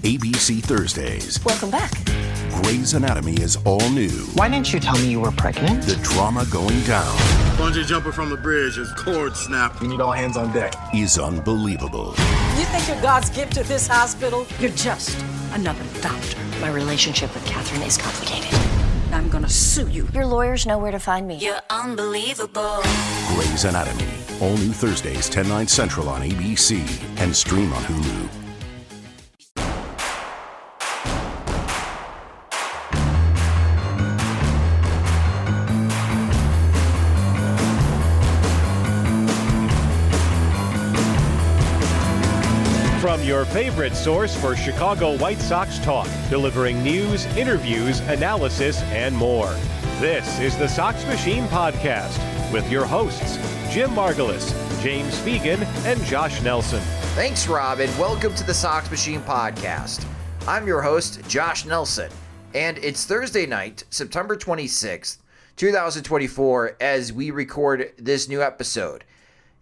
ABC Thursdays. Welcome back. Grey's Anatomy is all new. Why didn't you tell me you were pregnant? The drama going down Bungee jumping from the bridge as cord snapped. We need all hands on deck. is unbelievable. You think you're God's gift to this hospital? You're just another doctor. My relationship with Catherine is complicated. I'm gonna sue you. Your lawyers know where to find me. You're unbelievable. Grey's Anatomy. All new Thursdays, 10, 9 Central on ABC and stream on Hulu. From your favorite source for Chicago White Sox talk, delivering news, interviews, analysis, and more. This is the Sox Machine podcast with your hosts, Jim Margulis, James Fegan, and Josh Nelson. Thanks, Rob, and welcome to the Sox Machine podcast. I'm your host, Josh Nelson, and it's Thursday night, September 26th, 2024, as we record this new episode.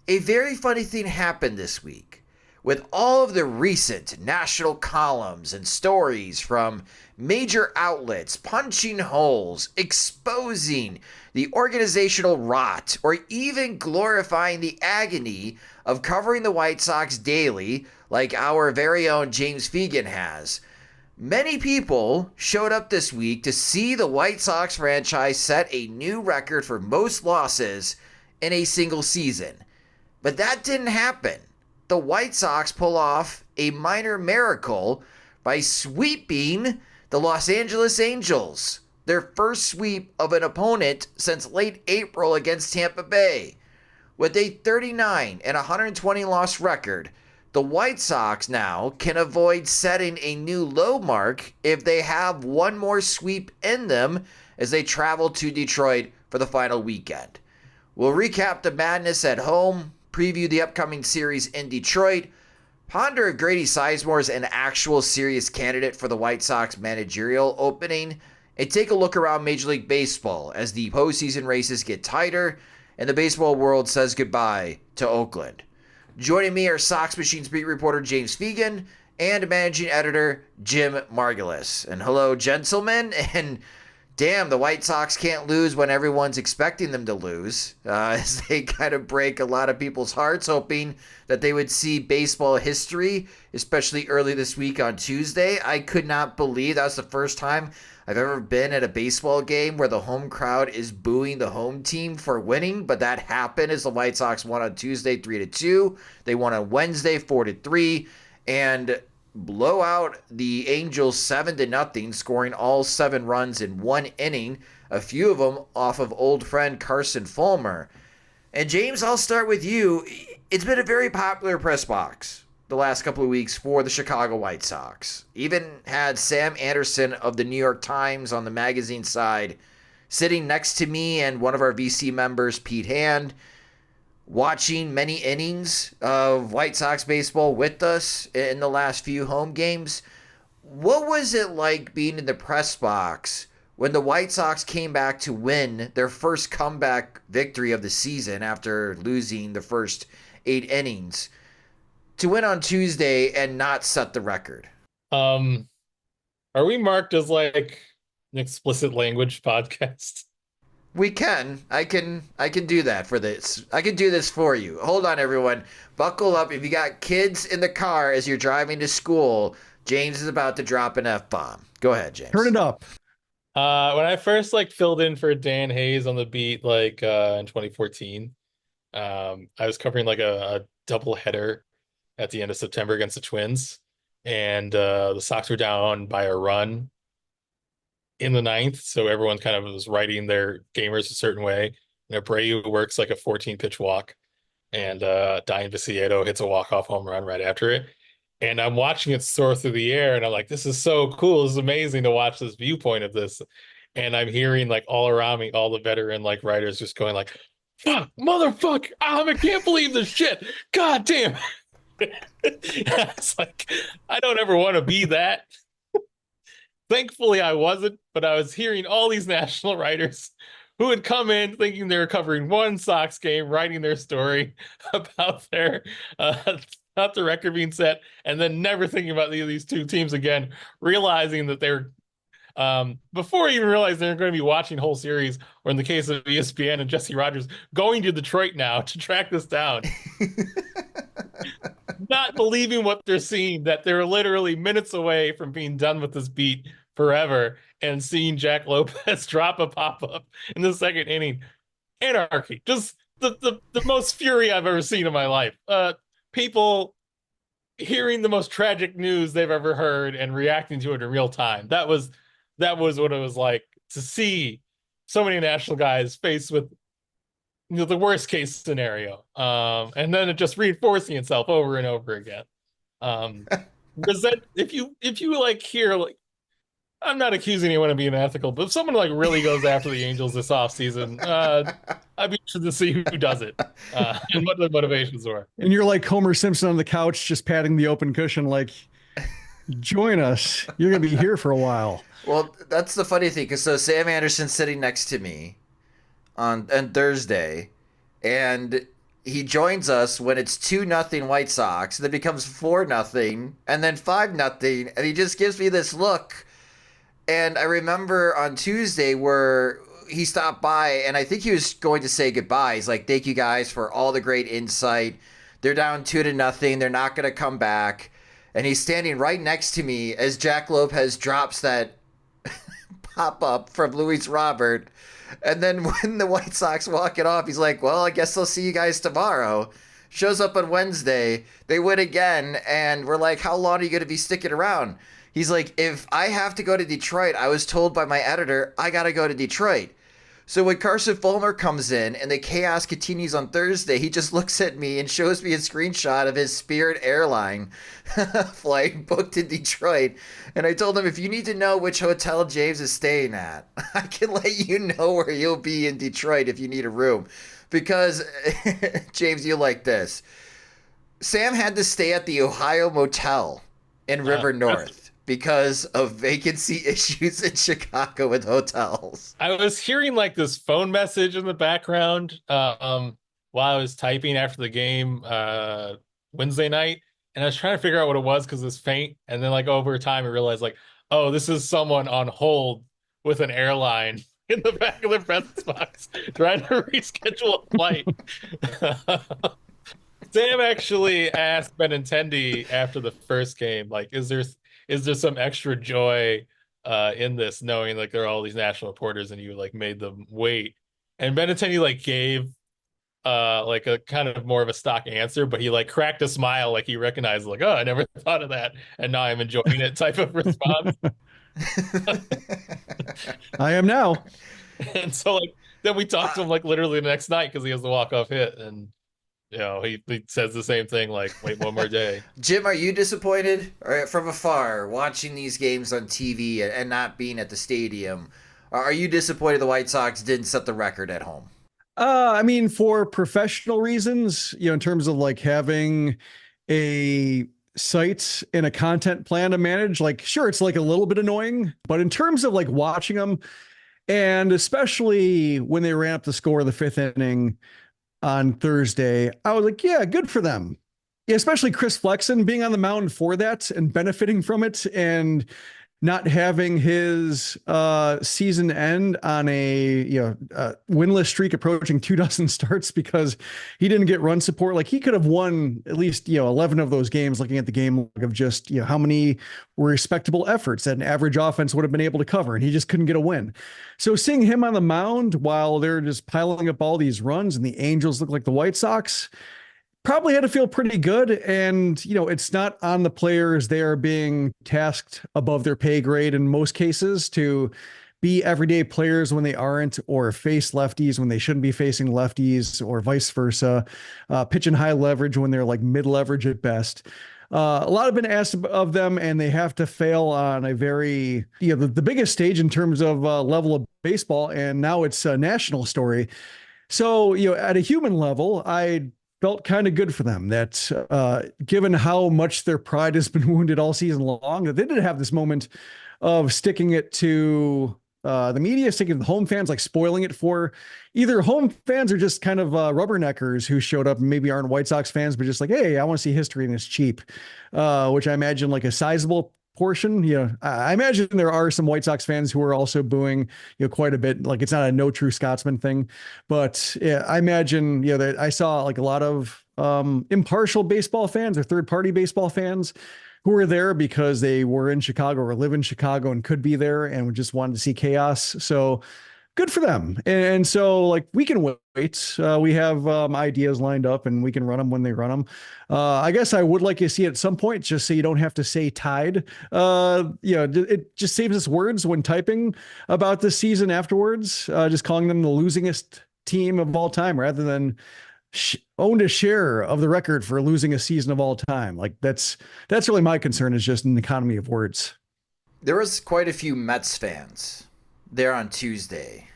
A very funny thing happened this week. With all of the recent national columns and stories from major outlets punching holes, exposing the organizational rot, or even glorifying the agony of covering the White Sox daily, like our very own James Fegan has, many people showed up this week to see the White Sox franchise set a new record for most losses in a single season. But that didn't happen. The White Sox pull off a minor miracle by sweeping the Los Angeles Angels, their first sweep of an opponent since late April against Tampa Bay. With a 39 and 120 loss record, the White Sox now can avoid setting a new low mark if they have one more sweep in them as they travel to Detroit for the final weekend. We'll recap the madness at home, preview the upcoming series in Detroit, ponder if Grady Sizemore is an actual serious candidate for the White Sox managerial opening, and take a look around Major League Baseball as the postseason races get tighter and the baseball world says goodbye to Oakland. Joining me are Sox Machine's beat reporter James Fegan and managing editor Jim Margulis. And hello, gentlemen, and damn, the White Sox can't lose when everyone's expecting them to lose, as they kind of break a lot of people's hearts, hoping that they would see baseball history, especially early this week on Tuesday. I could not believe that was the first time I've ever been at a baseball game where the home crowd is booing the home team for winning, but that happened as the White Sox won on Tuesday 3-2. They won on Wednesday 4-3, and blow out the Angels 7-0, scoring all 7 runs in one inning, a few of them off of old friend Carson Fulmer. And James, I'll start with you. It's been a very popular press box the last couple of weeks for the Chicago White Sox. Even had Sam Anderson of the New York Times on the magazine side sitting next to me and one of our VC members, Pete Hand, watching many innings of White Sox baseball with us in the last few home games. What was it like being in the press box when the White Sox came back to win their first comeback victory of the season after losing the first 8 innings, to win on Tuesday and not set the record? Are we marked as like an explicit language podcast? We can. I can do that for this. I can do this for you. Hold on, everyone. Buckle up. If you got kids in the car as you're driving to school, James is about to drop an F-bomb. Go ahead, James. Turn it up. When I first filled in for Dan Hayes on the beat in 2014, I was covering a double header at the end of September against the Twins, and the Sox were down by a run in the 9th, so everyone kind of was writing their gamers a certain way. Abreu works like a 14-pitch walk, and Diane Viciedo hits a walk-off home run right after it. And I'm watching it soar through the air, and I'm like, this is so cool. This is amazing to watch this viewpoint of this. And I'm hearing all around me, all the veteran writers just going fuck, motherfucker, I can't believe this shit. God damn. It's I don't ever want to be that. Thankfully, I wasn't, but I was hearing all these national writers who had come in thinking they were covering one Sox game, writing their story about their about the record being set, and then never thinking about these two teams again, realizing that they're before even realizing they're going to be watching the whole series, or in the case of ESPN and Jesse Rogers, going to Detroit now to track this down. Not believing what they're seeing, that they're literally minutes away from being done with this beat forever, and seeing Jack Lopez drop a pop-up in the second inning. Anarchy. Just the most fury I've ever seen in my life. People hearing the most tragic news they've ever heard and reacting to it in real time. That was what it was like to see so many national guys faced with the worst case scenario. And then it just reinforcing itself over and over again. Because that if you like hear, like, I'm not accusing anyone of being unethical, but if someone like really goes after the Angels this offseason, I'd be interested to see who does it and what the motivations were. And you're like Homer Simpson on the couch, just patting the open cushion, like, join us. You're going to be here for a while. Well, that's the funny thing, because so Sam Anderson's sitting next to me on Thursday, and he joins us when it's 2-0 White Sox, then becomes 4-0, and then 5-0, and he just gives me this look. And I remember on Tuesday where he stopped by, and I think he was going to say goodbye. He's like, thank you guys for all the great insight. They're down 2-0. They're not going to come back. And he's standing right next to me as Jack Lopez drops that pop-up from Luis Robert. And then when the White Sox walk it off, he's like, well, I guess I'll see you guys tomorrow. Shows up on Wednesday. They win again. And we're like, how long are you going to be sticking around? He's like, if I have to go to Detroit, I was told by my editor, I got to go to Detroit. So when Carson Fulmer comes in and the chaos continues on Thursday, he just looks at me and shows me a screenshot of his Spirit airline flight booked in Detroit. And I told him, if you need to know which hotel James is staying at, I can let you know where you'll be in Detroit if you need a room. Because, James, you like this. Sam had to stay at the Ohio Motel in River North because of vacancy issues in Chicago with hotels. I was hearing like this phone message in the background while I was typing after the game Wednesday night, and I was trying to figure out what it was because it's faint. And then like over time, I realized like, oh, this is someone on hold with an airline in the back of the press box trying to reschedule a flight. Sam actually asked Benintendi after the first game, like, is there some extra joy in this, knowing like there are all these national reporters and you like made them wait? And Benintendi like gave like a kind of more of a stock answer, but he like cracked a smile, like he recognized, like, oh, I never thought of that, and now I'm enjoying it type of response. I am now. And so like then we talked to him like literally the next night because he has the walk-off hit, and you know, he says the same thing, like, wait one more day. Jim, are you disappointed from afar watching these games on TV and not being at the stadium? Are you disappointed the White Sox didn't set the record at home? I mean, for professional reasons, you know, in terms of like having a site and a content plan to manage, like, sure, it's like a little bit annoying, but in terms of like watching them, and especially when they ran up the score of the fifth inning on Thursday, I was like, yeah, good for them. Yeah, especially Chris Flexen being on the mound for that and benefiting from it, and not having his season end on a winless streak approaching 24 starts because he didn't get run support. Like, he could have won at least 11 of those games, looking at the game log of just how many were respectable efforts that an average offense would have been able to cover, and he just couldn't get a win. So seeing him on the mound while they're just piling up all these runs and the Angels look like the White Sox, probably had to feel pretty good. And, it's not on the players. They are being tasked above their pay grade in most cases to be everyday players when they aren't, or face lefties when they shouldn't be facing lefties, or vice versa. Pitch in high leverage when they're like mid leverage at best. A lot have been asked of them, and they have to fail on a very, the biggest stage in terms of level of baseball. And now it's a national story. So, at a human level, I felt kind of good for them that given how much their pride has been wounded all season long, that they did have this moment of sticking it to the media is taking the home fans, like spoiling it for either home fans or just kind of rubberneckers who showed up and maybe aren't White Sox fans, but just like, hey, I want to see history and it's cheap, which I imagine like a sizable portion. I imagine there are some White Sox fans who are also booing, quite a bit. Like it's not a no true Scotsman thing, but yeah, I imagine, that I saw like a lot of impartial baseball fans or third party baseball fans who were there because they were in Chicago or live in Chicago and could be there and just wanted to see chaos. So good for them. And so like we can wait. We have ideas lined up and we can run them when they run them. I guess I would like to see it at some point, just so you don't have to say tied. It just saves us words when typing about this season afterwards, just calling them the losingest team of all time rather than owned a share of the record for losing a season of all time. Like that's really my concern, is just an economy of words. There was quite a few Mets fans there on Tuesday,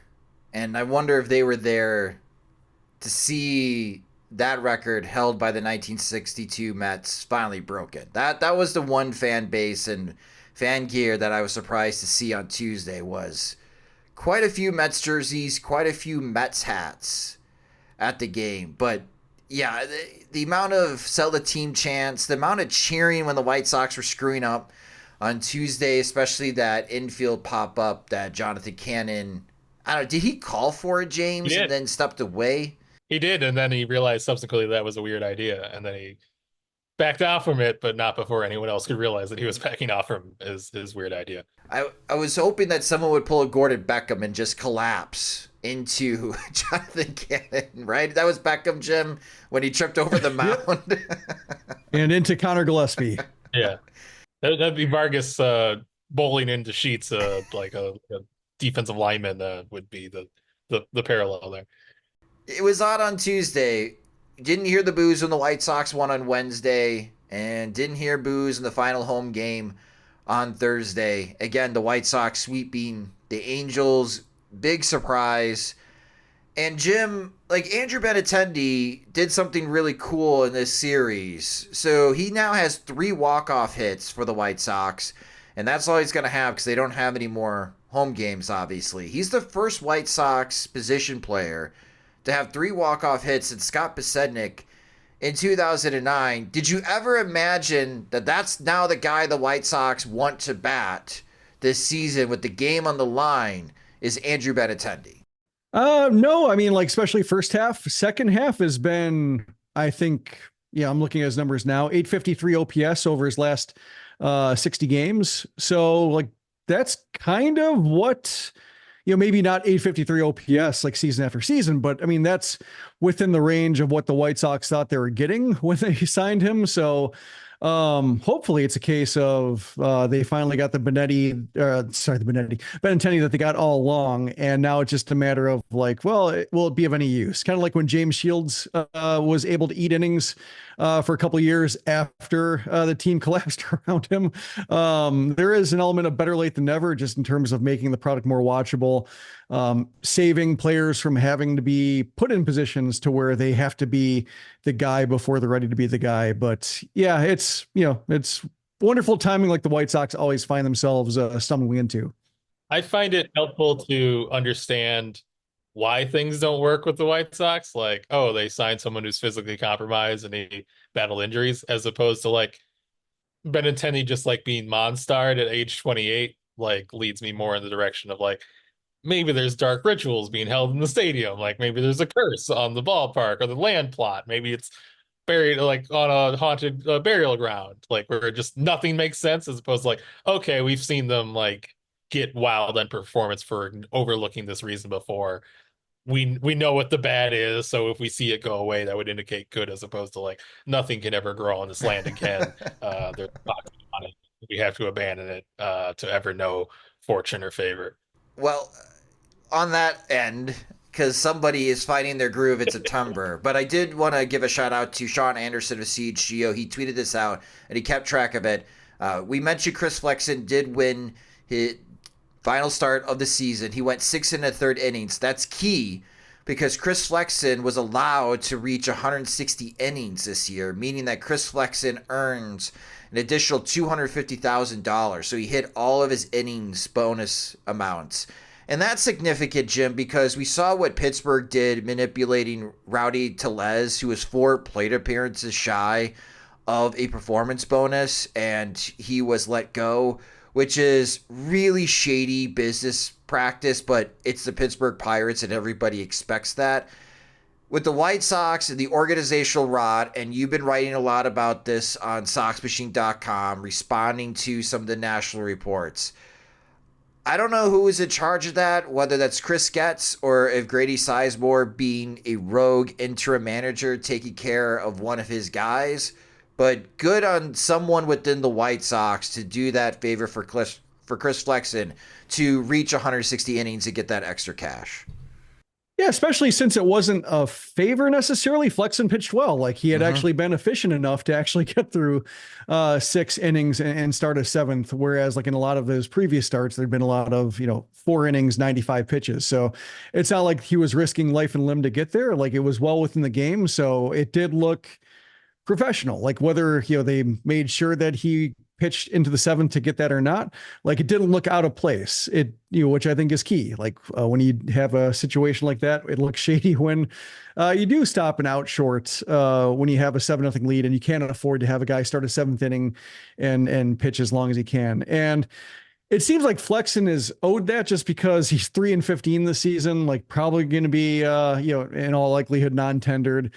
and I wonder if they were there to see that record held by the 1962 Mets finally broken. That was the one fan base and fan gear that I was surprised to see on Tuesday. Was quite a few Mets jerseys, quite a few Mets hats at the game. But yeah, the amount of sell the team chants, the amount of cheering when the White Sox were screwing up on Tuesday, especially that infield pop up that Jonathan Cannon, I don't know, did he call for it, James, and then stepped away? He did, and then he realized subsequently that was a weird idea, and then he backed off from it, but not before anyone else could realize that he was backing off from his weird idea. I was hoping that someone would pull a Gordon Beckham and just collapse into Jonathan Cannon, right? That was Beckham, Jim, when he tripped over the mound. And into Connor Gillespie. Yeah. That'd be Vargas bowling into Sheets, like a defensive lineman would be the parallel there. It was odd on Tuesday. Didn't hear the boos when the White Sox won on Wednesday, and didn't hear boos in the final home game on Thursday. Again, the White Sox sweeping the Angels. Big surprise. And Jim, like Andrew Benintendi did something really cool in this series. So he now has 3 walk-off hits for the White Sox, and that's all he's going to have because they don't have any more home games, obviously. He's the first White Sox position player to have 3 walk-off hits since Scott Pisednik in 2009. Did you ever imagine that that's now the guy the White Sox want to bat this season with the game on the line is Andrew Benintendi? No, I mean, like, especially first half. Second half has been, I think, I'm looking at his numbers now, 853 OPS over his last 60 games. So like, that's kind of what, maybe not 853 OPS like season after season, but I mean, that's within the range of what the White Sox thought they were getting when they signed him. So hopefully it's a case of they finally got the Benetti that they got all along, and now it's just a matter of like, well, will it be of any use? Kind of like when James Shields was able to eat innings for a couple of years after the team collapsed around him. There is an element of better late than never, just in terms of making the product more watchable, saving players from having to be put in positions to where they have to be the guy before they're ready to be the guy. But yeah, it's wonderful timing, like the White Sox always find themselves stumbling into. I find it helpful to understand why things don't work with the White Sox. Like, oh, they signed someone who's physically compromised and he battled injuries, as opposed to like Benintendi just like being Monstarred at age 28, like leads me more in the direction of like, maybe there's dark rituals being held in the stadium. Like maybe there's a curse on the ballpark or the land plot. Maybe it's buried like on a haunted burial ground, like where just nothing makes sense, as opposed to like, okay, we've seen them like get wild on performance for overlooking this reason before. We know what the bad is, so if we see it go away, that would indicate good, as opposed to like nothing can ever grow on this land again. There's toxin on it. We have to abandon it to ever know fortune or favor. Well, on that end, because somebody is finding their groove in September, but I did want to give a shout out to Sean Anderson of CHGO. He tweeted this out and he kept track of it. We mentioned Chris Flexen did win his final start of the season. He went 6 1/3 innings. That's key because Chris Flexen was allowed to reach 160 innings this year, meaning that Chris Flexen earns an additional $250,000. So he hit all of his innings bonus amounts. And that's significant, Jim, because we saw what Pittsburgh did manipulating Rowdy Tellez, who was 4 plate appearances shy of a performance bonus, and he was let go, which is really shady business practice, but it's the Pittsburgh Pirates and everybody expects that. With the White Sox and the organizational rot, and you've been writing a lot about this on SoxMachine.com, responding to some of the national reports. I don't know who is in charge of that, whether that's Chris Getz or if Grady Sizemore being a rogue interim manager taking care of one of his guys. But good on someone within the White Sox to do that favor for Chris Flexen to reach 160 innings and get that extra cash. Yeah, especially since it wasn't a favor necessarily. Flexen pitched well. Like he had actually been efficient enough to actually get through 6 innings and start a 7th. Whereas like in a lot of those previous starts, there'd been a lot of, 4 innings, 95 pitches. So it's not like he was risking life and limb to get there. Like it was well within the game. So it did look professional, like whether, they made sure that he pitched into the 7th to get that or not, like it didn't look out of place, which I think is key. Like when you have a situation like that, it looks shady when you do stop and out short when you have a 7-0 lead and you can't afford to have a guy start a 7th inning and pitch as long as he can. And it seems like Flexen is owed that just because he's 3-15 this season, like probably going to be, in all likelihood, non-tendered,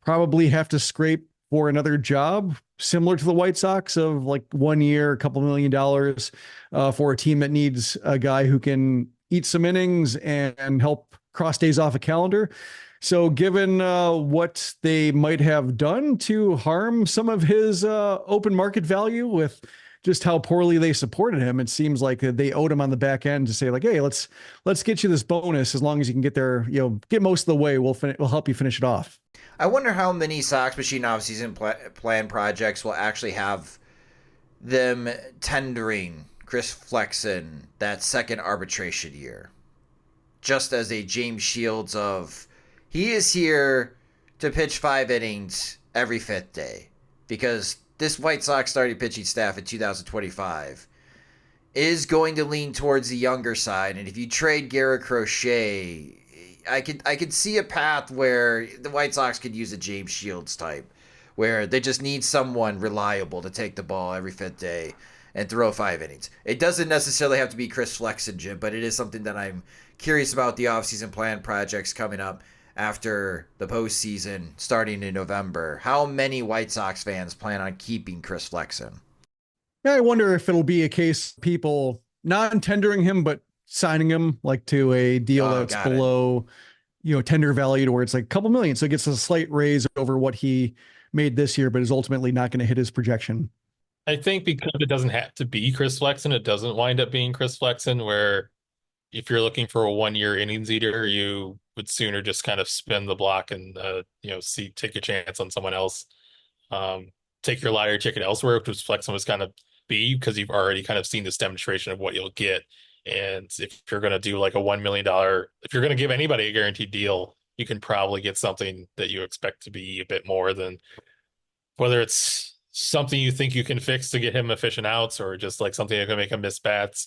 probably have to scrape for another job similar to the White Sox of like 1 year, a couple $1 million for a team that needs a guy who can eat some innings and help cross days off a calendar. So given what they might have done to harm some of his open market value with just how poorly they supported him, it seems like they owed him on the back end to say like, hey, let's get you this bonus as long as you can get there, get most of the way. We'll help you finish it off. I wonder how many Sox Machine offseason plan projects will actually have them tendering Chris Flexen that second arbitration year. Just as a James Shields of, he is here to pitch 5 innings every 5th day. Because this White Sox starting pitching staff in 2025 is going to lean towards the younger side. And if you trade Garrett Crochet, I could see a path where the White Sox could use a James Shields type, where they just need someone reliable to take the ball every 5th day and throw 5 innings. It doesn't necessarily have to be Chris Flexen, Jim, but it is something that I'm curious about the offseason plan projects coming up after the postseason starting in November. How many White Sox fans plan on keeping Chris Flexen? Yeah, I wonder if it'll be a case of people non-tendering him, but signing him like to a deal that's below, tender value to where it's like a couple million. So it gets a slight raise over what he made this year, but is ultimately not going to hit his projection. I think because it doesn't have to be Chris Flexen, it doesn't wind up being Chris Flexen, where if you're looking for a 1-year innings eater, you would sooner just kind of spin the block and, take a chance on someone else. Take your lottery ticket elsewhere, which Flexen was kind of be, because you've already kind of seen this demonstration of what you'll get. And if you're going to do like a $1 million, if you're going to give anybody a guaranteed deal, you can probably get something that you expect to be a bit more than, whether it's something you think you can fix to get him efficient outs or just like something that can make him miss bats.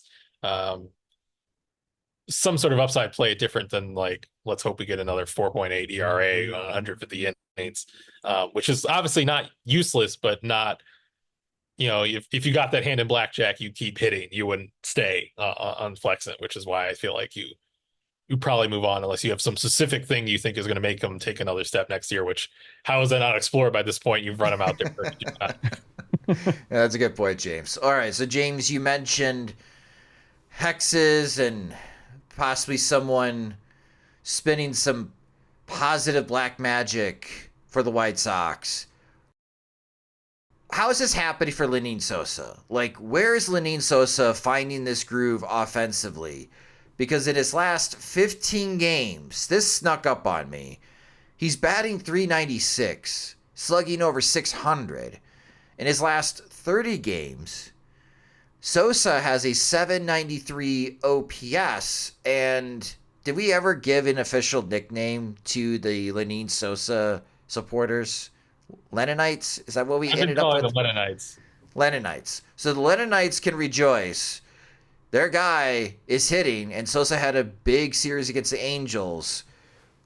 Some sort of upside play different than like, let's hope we get another 4.8 ERA on 150 innings, which is obviously not useless, but not, if you got that hand in blackjack, you keep hitting, you wouldn't stay on Flexen, which is why I feel like you probably move on unless you have some specific thing you think is going to make them take another step next year, which how is that not explored by this point? You've run them out there. Yeah, that's a good point, James. All right. So James, you mentioned hexes and possibly someone spinning some positive black magic for the White Sox. How is this happening for Lenyn Sosa? Like, where is Lenyn Sosa finding this groove offensively? Because in his last 15 games, this snuck up on me. He's batting .396, slugging over .600. In his last 30 games, Sosa has a .793 OPS. And did we ever give an official nickname to the Lenyn Sosa supporters? Lenynites? Is that what we ended up with? The Lenynites. Lenynites. So the Lenynites can rejoice their guy is hitting, and Sosa had a big series against the Angels.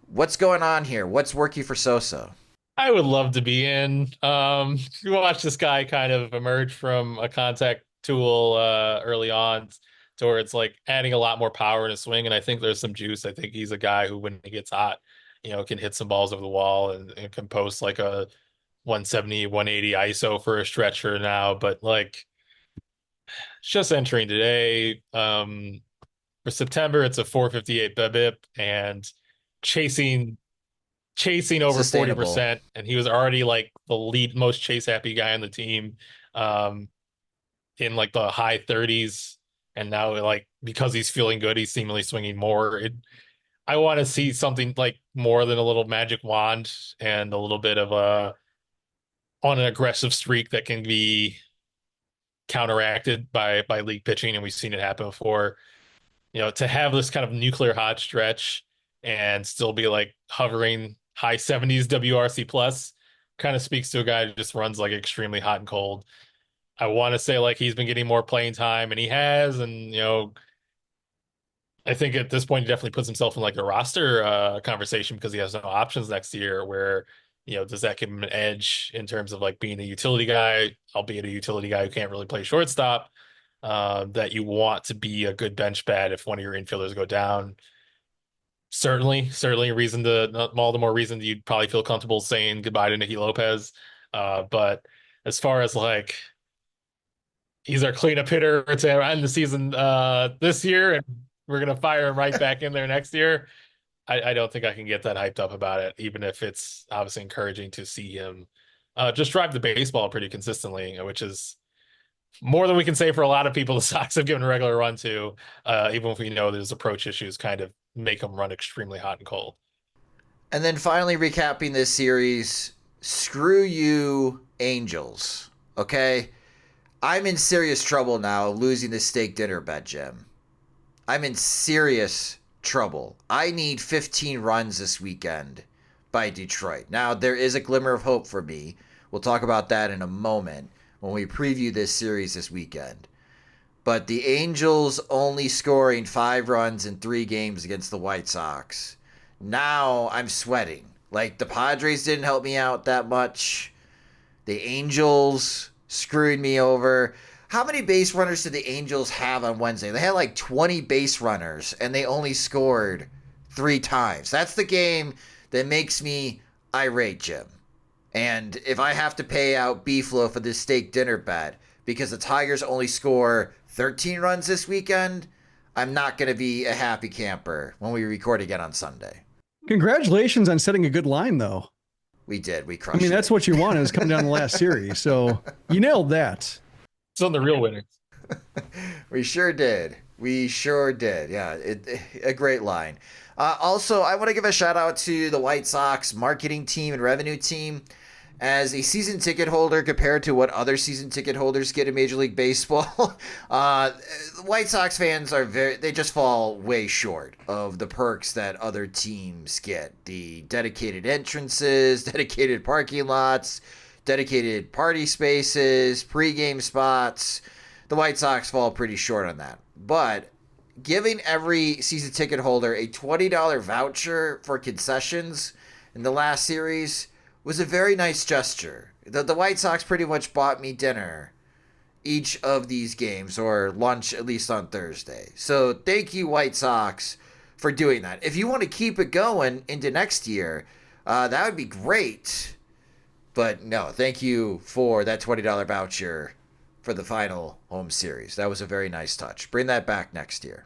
What's going on here? What's working for Sosa? I would love to be in. You watch this guy kind of emerge from a contact tool early on towards like adding a lot more power in his swing, and I think there's some juice. I think he's a guy who, when he gets hot, can hit some balls over the wall and can post like a 170, 180 ISO for a stretcher now. But like, just entering today, for September, it's a 458 BABIP and chasing over 40%, and he was already like the lead most chase happy guy on the team in like the high 30s, and now like because he's feeling good, he's seemingly swinging more. I want to see something like more than a little magic wand and a little bit of on an aggressive streak that can be counteracted by league pitching, and we've seen it happen before. To have this kind of nuclear hot stretch and still be like hovering high 70s WRC plus kind of speaks to a guy who just runs like extremely hot and cold. I want to say like he's been getting more playing time, and he has, and I think at this point he definitely puts himself in like the roster conversation because he has no options next year. Where does that give him an edge in terms of like being a utility guy, albeit a utility guy who can't really play shortstop, that you want to be a good bench bat if one of your infielders go down. Certainly all the more reason you'd probably feel comfortable saying goodbye to Nicky Lopez. But as far as like, he's our cleanup hitter to end the season this year, and we're going to fire him right back in there next year, I don't think I can get that hyped up about it, even if it's obviously encouraging to see him just drive the baseball pretty consistently, which is more than we can say for a lot of people the Sox have given a regular run to, even if we know there's approach issues kind of make them run extremely hot and cold. And then finally recapping this series, screw you, Angels. Okay? I'm in serious trouble now losing the steak dinner bet, Jim. I'm in serious trouble. I need 15 runs this weekend by Detroit. Now, there is a glimmer of hope for me. We'll talk about that in a moment when we preview this series this weekend. But the Angels only scoring 5 runs in 3 games against the White Sox. Now I'm sweating. Like, the Padres didn't help me out that much. The Angels screwed me over. How many base runners did the Angels have on Wednesday? They had like 20 base runners, and they only scored 3 times. That's the game that makes me irate, Jim. And if I have to pay out B-Flow for this steak dinner bet because the Tigers only score 13 runs this weekend, I'm not going to be a happy camper when we record again on Sunday. Congratulations on setting a good line, though. We did. We crushed it. That's what you wanted, is coming down the last series. So you nailed that. It's on the real winners. We sure did. Yeah, a great line. Also, I want to give a shout out to the White Sox marketing team and revenue team. As a season ticket holder compared to what other season ticket holders get in Major League Baseball, White Sox fans they just fall way short of the perks that other teams get. The dedicated entrances, dedicated parking lots, dedicated party spaces, pregame spots. The White Sox fall pretty short on that. But giving every season ticket holder a $20 voucher for concessions in the last series was a very nice gesture. The White Sox pretty much bought me dinner each of these games, or lunch at least on Thursday. So thank you, White Sox, for doing that. If you want to keep it going into next year, that would be great. But no, thank you for that $20 voucher for the final home series. That was a very nice touch. Bring that back next year.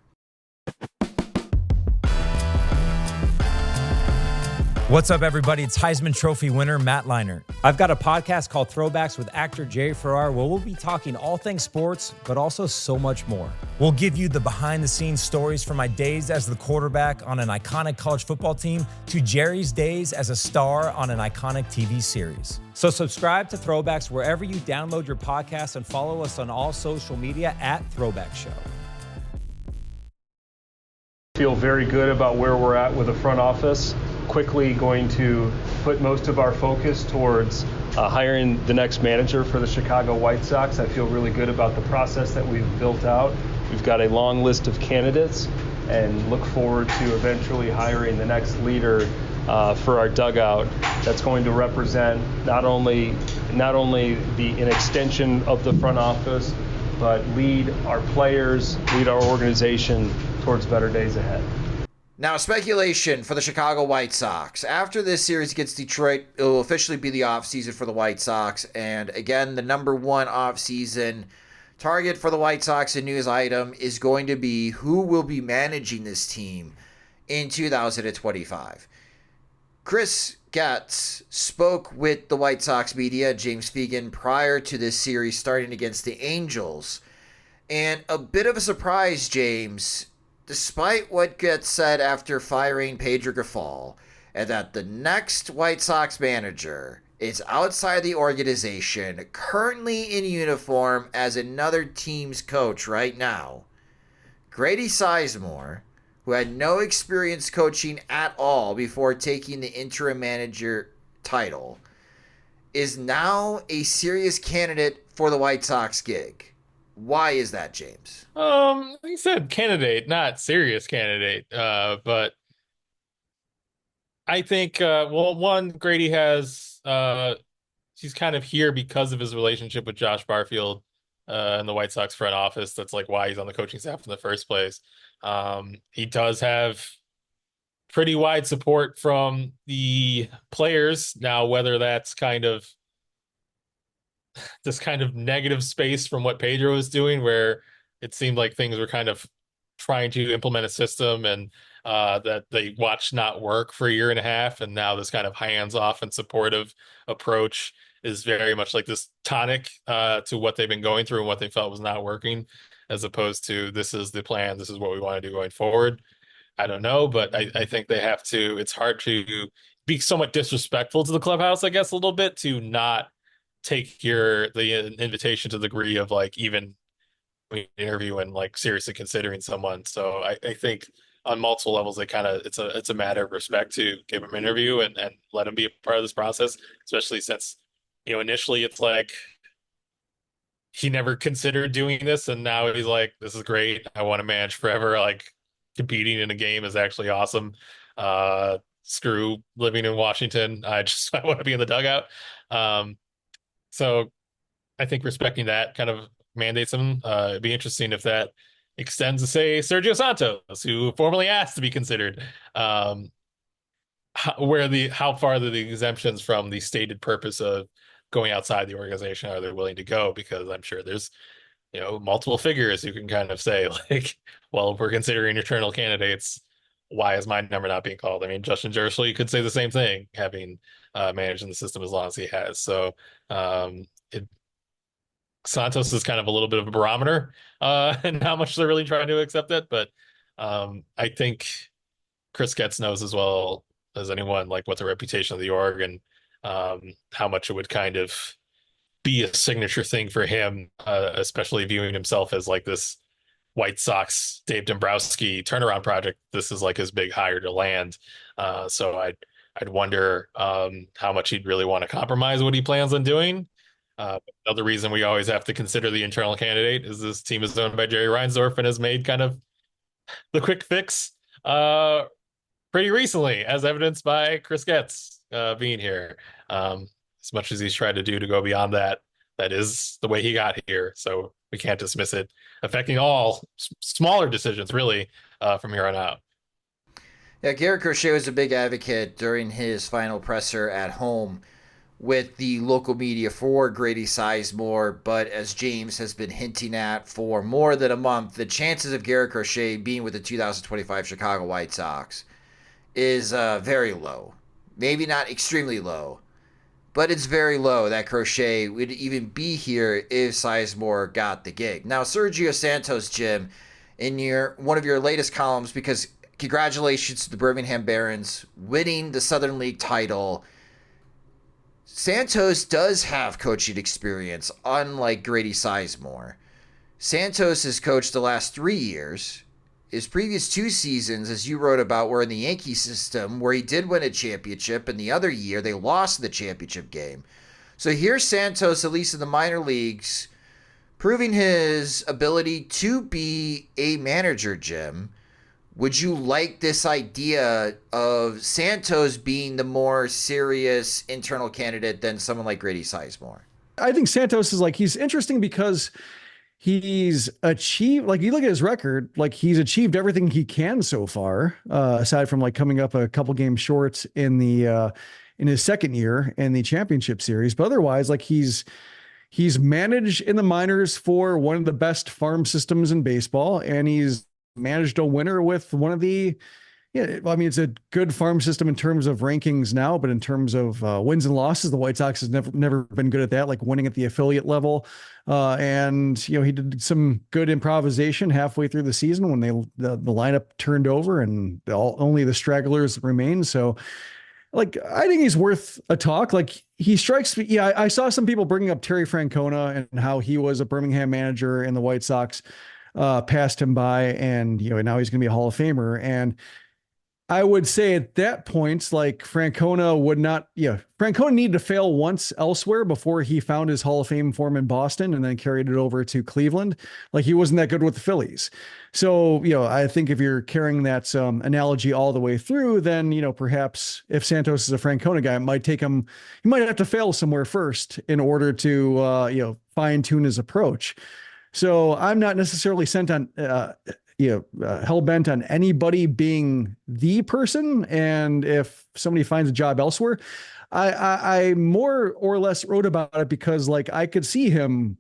What's up, everybody? It's Heisman Trophy winner Matt Leinart. I've got a podcast called Throwbacks with actor Jerry Ferrara, where we'll be talking all things sports, but also so much more. We'll give you the behind-the-scenes stories from my days as the quarterback on an iconic college football team to Jerry's days as a star on an iconic TV series. So subscribe to Throwbacks wherever you download your podcasts and follow us on all social media at Throwback Show. Feel very good about where we're at with the front office. Quickly going to put most of our focus towards hiring the next manager for the Chicago White Sox. I feel really good about the process that we've built out We've got a long list of candidates and look forward to eventually hiring the next leader for our dugout that's going to represent not only an extension of the front office, but lead our players, lead our organization towards better days ahead. Now, speculation for the Chicago White Sox. After this series against Detroit, it will officially be the offseason for the White Sox. And again, the number one offseason target for the White Sox, a news item, is going to be who will be managing this team in 2025. Chris Getz spoke with the White Sox media, James Fegan, prior to this series starting against the Angels. And a bit of a surprise, James, despite what Getz said after firing Pedro Grifol, and that the next White Sox manager is outside the organization, currently in uniform as another team's coach right now. Grady Sizemore, who had no experience coaching at all before taking the interim manager title, is now a serious candidate for the White Sox gig. Why is that, James? Like you said, candidate, not serious candidate. But I think, one, Grady has, he's kind of here because of his relationship with Josh Barfield and the White Sox front office. That's like why he's on the coaching staff in the first place. He does have pretty wide support from the players. Now, whether that's kind of this kind of negative space from what Pedro was doing, where it seemed like things were kind of trying to implement a system and that they watched not work for a year and a half. And now this kind of hands-off and supportive approach is very much like this tonic to what they've been going through and what they felt was not working, as opposed to this is the plan, this is what we want to do going forward. I don't know, but I think they have to, it's hard to be somewhat disrespectful to the clubhouse, I guess, a little bit, to not take the invitation to the degree of like even interview and like seriously considering someone. So I think on multiple levels, they kind of, it's a matter of respect to give him an interview and let him be a part of this process, especially since, initially it's like he never considered doing this. And now he's like, this is great. I want to manage forever. Like competing in a game is actually awesome. Screw living in Washington. I want to be in the dugout. So I think respecting that kind of mandates him. It'd be interesting if that extends to, say, Sergio Santos, who formerly asked to be considered. How far the exemptions from the stated purpose of going outside the organization are they willing to go? Because I'm sure there's, multiple figures who can kind of say like, well, if we're considering internal candidates, why is my number not being called? I mean, Justin Jersley could say the same thing, having managed in the system as long as he has. So Santos is kind of a little bit of a barometer and how much they're really trying to accept it. But I think Chris Getz knows as well as anyone like what the reputation of the org and how much it would kind of be a signature thing for him, especially viewing himself as like this White Sox Dave Dombrowski turnaround project. This is like his big hire to land. So I'd wonder how much he'd really want to compromise what he plans on doing. Another reason we always have to consider the internal candidate is this team is owned by Jerry Reinsdorf and has made kind of the quick fix pretty recently, as evidenced by Chris Getz being here. As much as he's tried to do to go beyond that, that is the way he got here. So we can't dismiss it, affecting all smaller decisions really from here on out. Yeah, Garrett Crochet was a big advocate during his final presser at home with the local media for Grady Sizemore, but as James has been hinting at for more than a month, the chances of Garrett Crochet being with the 2025 Chicago White Sox is very low. Maybe not extremely low, but it's very low that Crochet would even be here if Sizemore got the gig. Now, Sergio Santos, Jim, in one of your latest columns, because congratulations to the Birmingham Barons winning the Southern League title. Santos does have coaching experience, unlike Grady Sizemore. Santos has coached the last 3 years. His previous 2 seasons, as you wrote about, were in the Yankee system, where he did win a championship, and the other year they lost the championship game. So here's Santos, at least in the minor leagues, Proving his ability to be a manager, Jim, would you like this idea of Santos being the more serious internal candidate than someone like Grady Sizemore? I think Santos is he's interesting because he's achieved, you look at his record, he's achieved everything he can so far, aside from coming up a couple games short in his second year in the championship series. But otherwise, he's managed in the minors for one of the best farm systems in baseball, and he's managed a winner with one of the, it's a good farm system in terms of rankings now, but in terms of wins and losses, the White Sox has never been good at that, winning at the affiliate level. And he did some good improvisation halfway through the season when the lineup turned over and only the stragglers remained. So I think he's worth a talk. He strikes me. Yeah, I saw some people bringing up Terry Francona and how he was a Birmingham manager and the White Sox passed him by, and now he's going to be a Hall of Famer. And I would say at that point, Francona would not, Francona needed to fail once elsewhere before he found his Hall of Fame form in Boston and then carried it over to Cleveland. He wasn't that good with the Phillies. So, I think if you're carrying that analogy all the way through, then, perhaps if Santos is a Francona guy, it might take him, he might have to fail somewhere first in order to, fine tune his approach. So I'm not necessarily sent on, hell bent on anybody being the person. And if somebody finds a job elsewhere, I more or less wrote about it because I could see him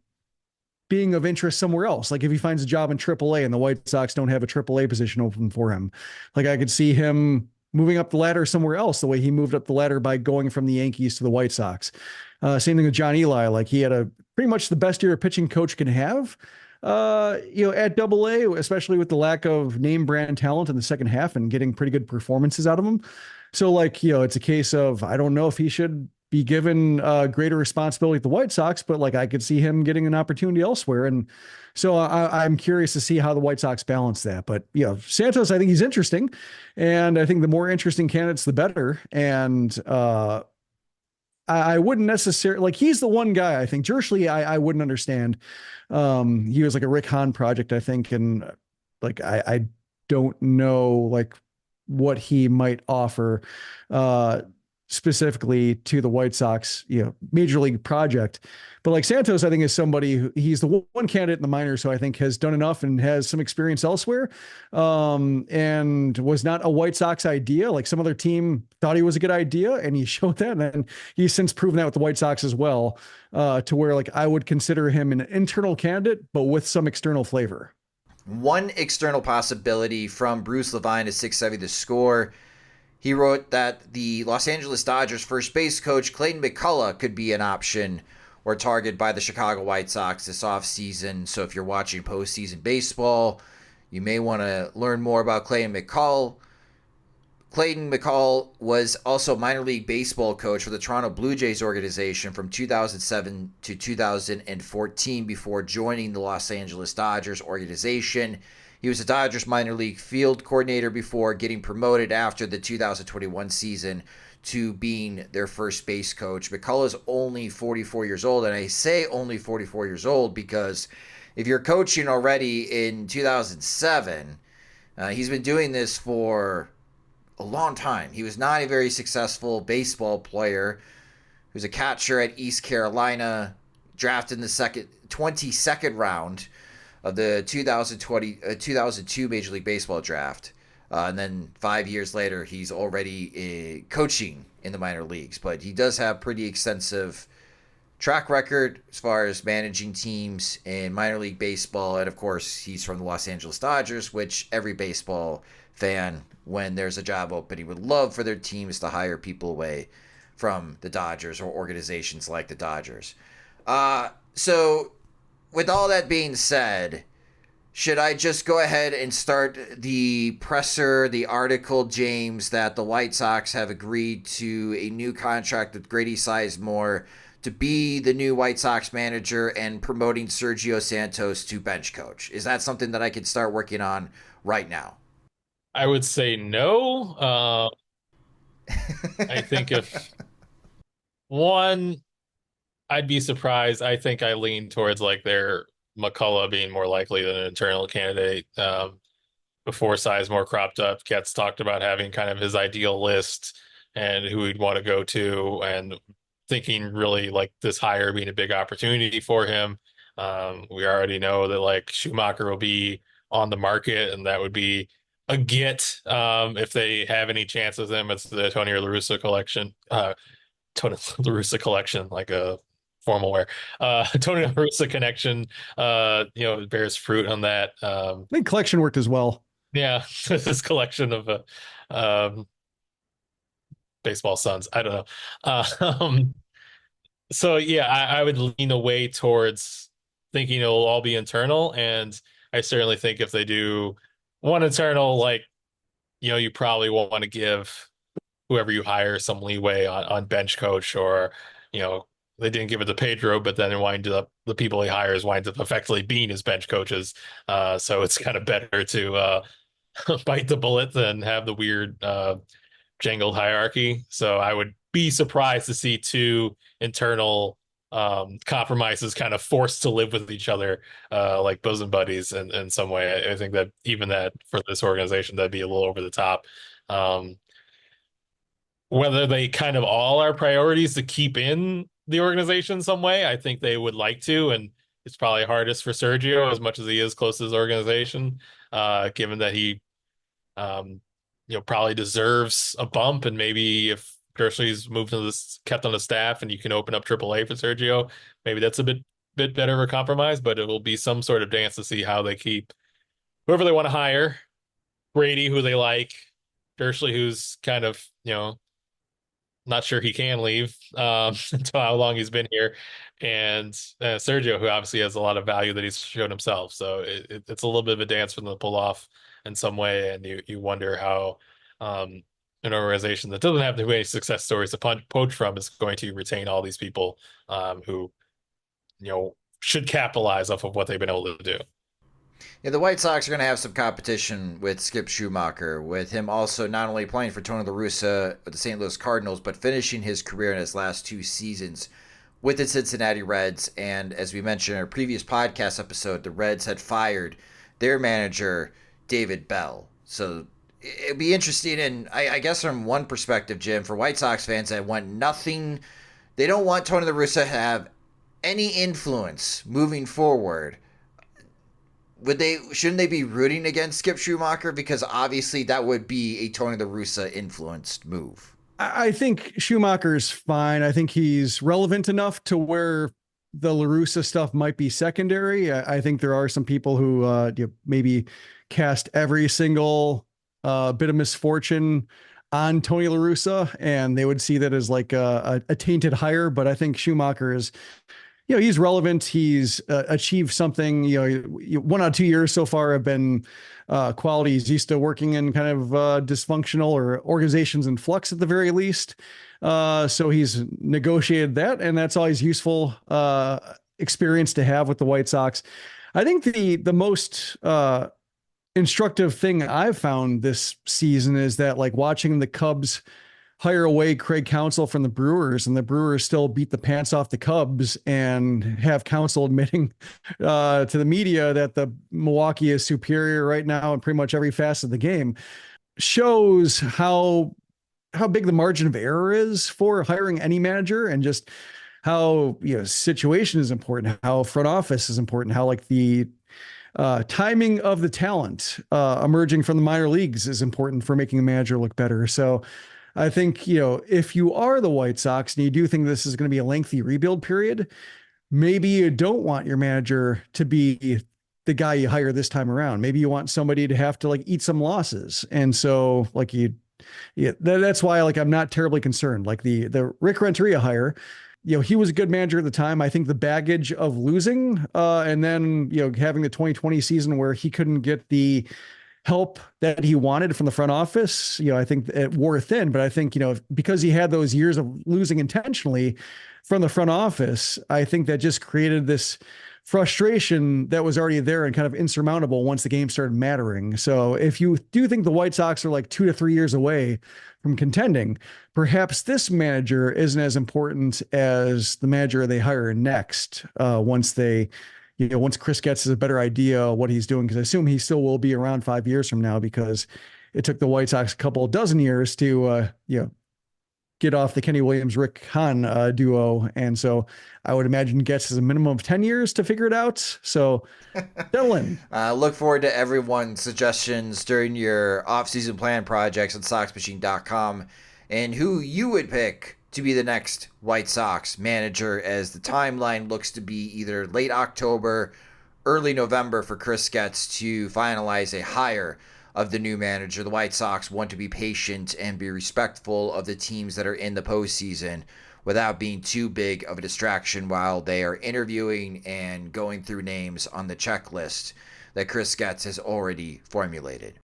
being of interest somewhere else. If he finds a job in AAA and the White Sox don't have a AAA position open for him, I could see him moving up the ladder somewhere else, the way he moved up the ladder by going from the Yankees to the White Sox. Same thing with John Eli. He had a pretty much the best year a pitching coach can have, at AA, especially with the lack of name brand talent in the second half and getting pretty good performances out of him. So it's a case of, I don't know if he should be given greater responsibility at the White Sox, but I could see him getting an opportunity elsewhere. And so I'm curious to see how the White Sox balance that. But Santos, I think he's interesting, and I think the more interesting candidates, the better. And I wouldn't necessarily he's the one guy I think Jershly I wouldn't understand. He was a Rick Hahn project, I think. And I don't know what he might offer specifically to the White Sox, major league project. But Santos, I think, is somebody who he's the one candidate in the minors who I think has done enough and has some experience elsewhere, and was not a White Sox idea. Some other team thought he was a good idea, and he showed that. And he's since proven that with the White Sox as well, to where I would consider him an internal candidate, but with some external flavor. One external possibility from Bruce Levine is 670 The Score. He wrote that the Los Angeles Dodgers first base coach Clayton McCullough could be an option or target by the Chicago White Sox this offseason. So if you're watching postseason baseball, you may want to learn more about Clayton McCullough. Clayton McCullough was also minor league baseball coach for the Toronto Blue Jays organization from 2007 to 2014 before joining the Los Angeles Dodgers organization. He was a Dodgers minor league field coordinator before getting promoted after the 2021 season to being their first base coach. McCullough is only 44 years old, and I say only 44 years old because if you're coaching already in 2007, he's been doing this for a long time. He was not a very successful baseball player. He was a catcher at East Carolina, drafted in the 22nd round of the 2002 Major League Baseball draft. And then 5 years later, he's already coaching in the minor leagues. But he does have pretty extensive track record as far as managing teams in minor league baseball. And, of course, he's from the Los Angeles Dodgers, which every baseball fan, when there's a job opening, would love for their teams to hire people away from the Dodgers or organizations like the Dodgers. So with all that being said, should I just go ahead and start the presser, the article, James, that the White Sox have agreed to a new contract with Grady Sizemore to be the new White Sox manager and promoting Sergio Santos to bench coach? Is that something that I could start working on right now? I would say no. I think if one, I'd be surprised. I think I lean towards they're McCullough being more likely than an internal candidate. Before Sizemore cropped up, Getz talked about having kind of his ideal list and who he'd want to go to, and thinking really like this hire being a big opportunity for him. We already know that like Schumacher will be on the market, and that would be a get if they have any chance with him. It's the Tony La Russa collection. Tony La Russa collection, like a formal wear. Tony La Russa connection, bears fruit on that. I think collection worked as well. Yeah, this collection of baseball sons. I don't know. So yeah, I would lean away towards thinking it'll all be internal, and I certainly think if they do one internal, like, you probably won't want to give whoever you hire some leeway on bench coach, or they didn't give it to Pedro, but then it winds up the people he hires winds up effectively being his bench coaches. So it's kind of better to bite the bullet than have the weird jangled hierarchy. So I would be surprised to see two internal compromises kind of forced to live with each other like bosom buddies in some way. I think that even that for this organization, that'd be a little over the top. Whether they kind of all are priorities to keep in the organization some way, I think they would like to, and it's probably hardest for Sergio as much as he is close to his organization, given that he probably deserves a bump, and maybe if Kersley's moved to this, kept on the staff, and you can open up AAA for Sergio, maybe that's a bit better of a compromise. But it will be some sort of dance to see how they keep whoever they want to hire. Grady, who they like, Kersley, who's kind of not sure he can leave until how long he's been here, and Sergio, who obviously has a lot of value that he's shown himself. So it's a little bit of a dance for them to pull off in some way, and you wonder how an organization that doesn't have too many success stories to poach from is going to retain all these people who should capitalize off of what they've been able to do. Yeah, the White Sox are going to have some competition with Skip Schumacher, with him also not only playing for Tony La Russa with the St. Louis Cardinals, but finishing his career in his last 2 seasons with the Cincinnati Reds. And as we mentioned in our previous podcast episode, the Reds had fired their manager, David Bell. So it'd be interesting. And I guess from one perspective, Jim, for White Sox fans that want nothing, they don't want Tony La Russa to have any influence moving forward. Shouldn't they be rooting against Skip Schumacher? Because obviously that would be a Tony La Russa influenced move. I think Schumacher's fine. I think he's relevant enough to where the La Russa stuff might be secondary. I think there are some people who maybe cast every single bit of misfortune on Tony La Russa, and they would see that as like a tainted hire. But I think Schumacher is, he's relevant. He's achieved something. 1 out of 2 years so far have been quality. He's used to working in kind of dysfunctional or organizations in flux at the very least. So he's negotiated that, and that's always useful experience to have with the White Sox. I think the most instructive thing I've found this season is that, like, watching the Cubs hire away Craig Counsell from the Brewers, and the Brewers still beat the pants off the Cubs, and have Counsell admitting to the media that the Milwaukee is superior right now in pretty much every facet of the game, shows how big the margin of error is for hiring any manager, and just how situation is important, how front office is important, how like the timing of the talent emerging from the minor leagues is important for making a manager look better. So I think, if you are the White Sox and you do think this is going to be a lengthy rebuild period, maybe you don't want your manager to be the guy you hire this time around. Maybe you want somebody to have to like eat some losses. And so like that's why like I'm not terribly concerned. Like the Rick Renteria hire, he was a good manager at the time. I think the baggage of losing and then, having the 2020 season where he couldn't get the help that he wanted from the front office, I think it wore thin. But I think, because he had those years of losing intentionally from the front office, I think that just created this frustration that was already there and kind of insurmountable once the game started mattering. So if you do think the White Sox are like 2 to 3 years away from contending, perhaps this manager isn't as important as the manager they hire next once they once Chris gets a better idea of what he's doing, because I assume he still will be around 5 years from now, because it took the White Sox a couple of dozen years to, get off the Kenny Williams, Rick Hahn duo. And so I would imagine Getz is a minimum of 10 years to figure it out. So Dylan. Look forward to everyone's suggestions during your offseason plan projects on SoxMachine.com and who you would pick to be the next White Sox manager, as the timeline looks to be either late October, early November for Chris Getz to finalize a hire of the new manager. The White Sox want to be patient and be respectful of the teams that are in the postseason without being too big of a distraction while they are interviewing and going through names on the checklist that Chris Getz has already formulated.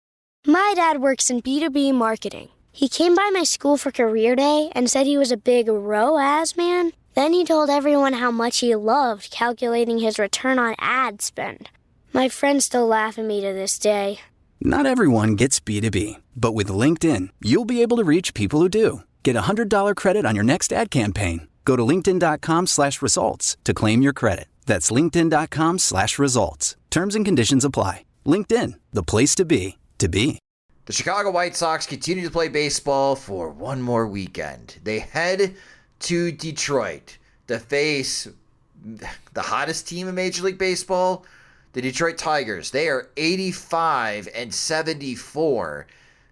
My dad works in B2B marketing. He came by my school for career day and said he was a big ROAS man. Then he told everyone how much he loved calculating his return on ad spend. My friends still laugh at me to this day. Not everyone gets B2B, but with LinkedIn, you'll be able to reach people who do. Get a $100 credit on your next ad campaign. Go to linkedin.com/results to claim your credit. That's linkedin.com/results. Terms and conditions apply. LinkedIn, the place to be, to be. The Chicago White Sox continue to play baseball for one more weekend. They head to Detroit to face the hottest team in Major League Baseball, the Detroit Tigers. They are 85-74.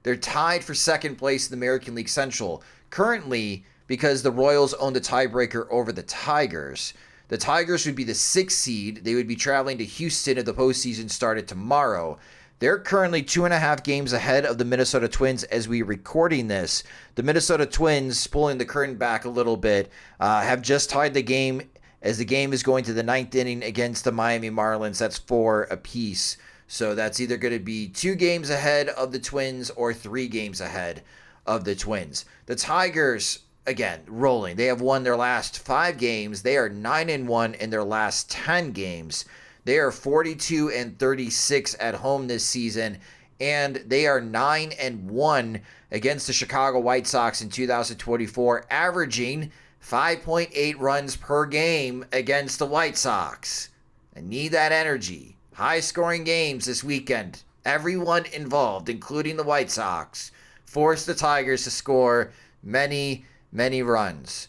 They're tied for second place in the American League Central. Currently, because the Royals own the tiebreaker over the Tigers, the Tigers would be the 6th seed. They would be traveling to Houston if the postseason started tomorrow. They're currently 2.5 games ahead of the Minnesota Twins as we recording this. The Minnesota Twins, pulling the curtain back a little bit, have just tied the game as the game is going to the 9th inning against the Miami Marlins. That's 4 apiece. So that's either going to be 2 games ahead of the Twins or 3 games ahead of the Twins. The Tigers, again, rolling. They have won their last 5 games. They are 9-1 in their last 10 games. They are 42-36 at home this season, and they are 9-1 against the Chicago White Sox in 2024, averaging 5.8 runs per game against the White Sox. I need that energy. High-scoring games this weekend. Everyone involved, including the White Sox, forced the Tigers to score many, many runs.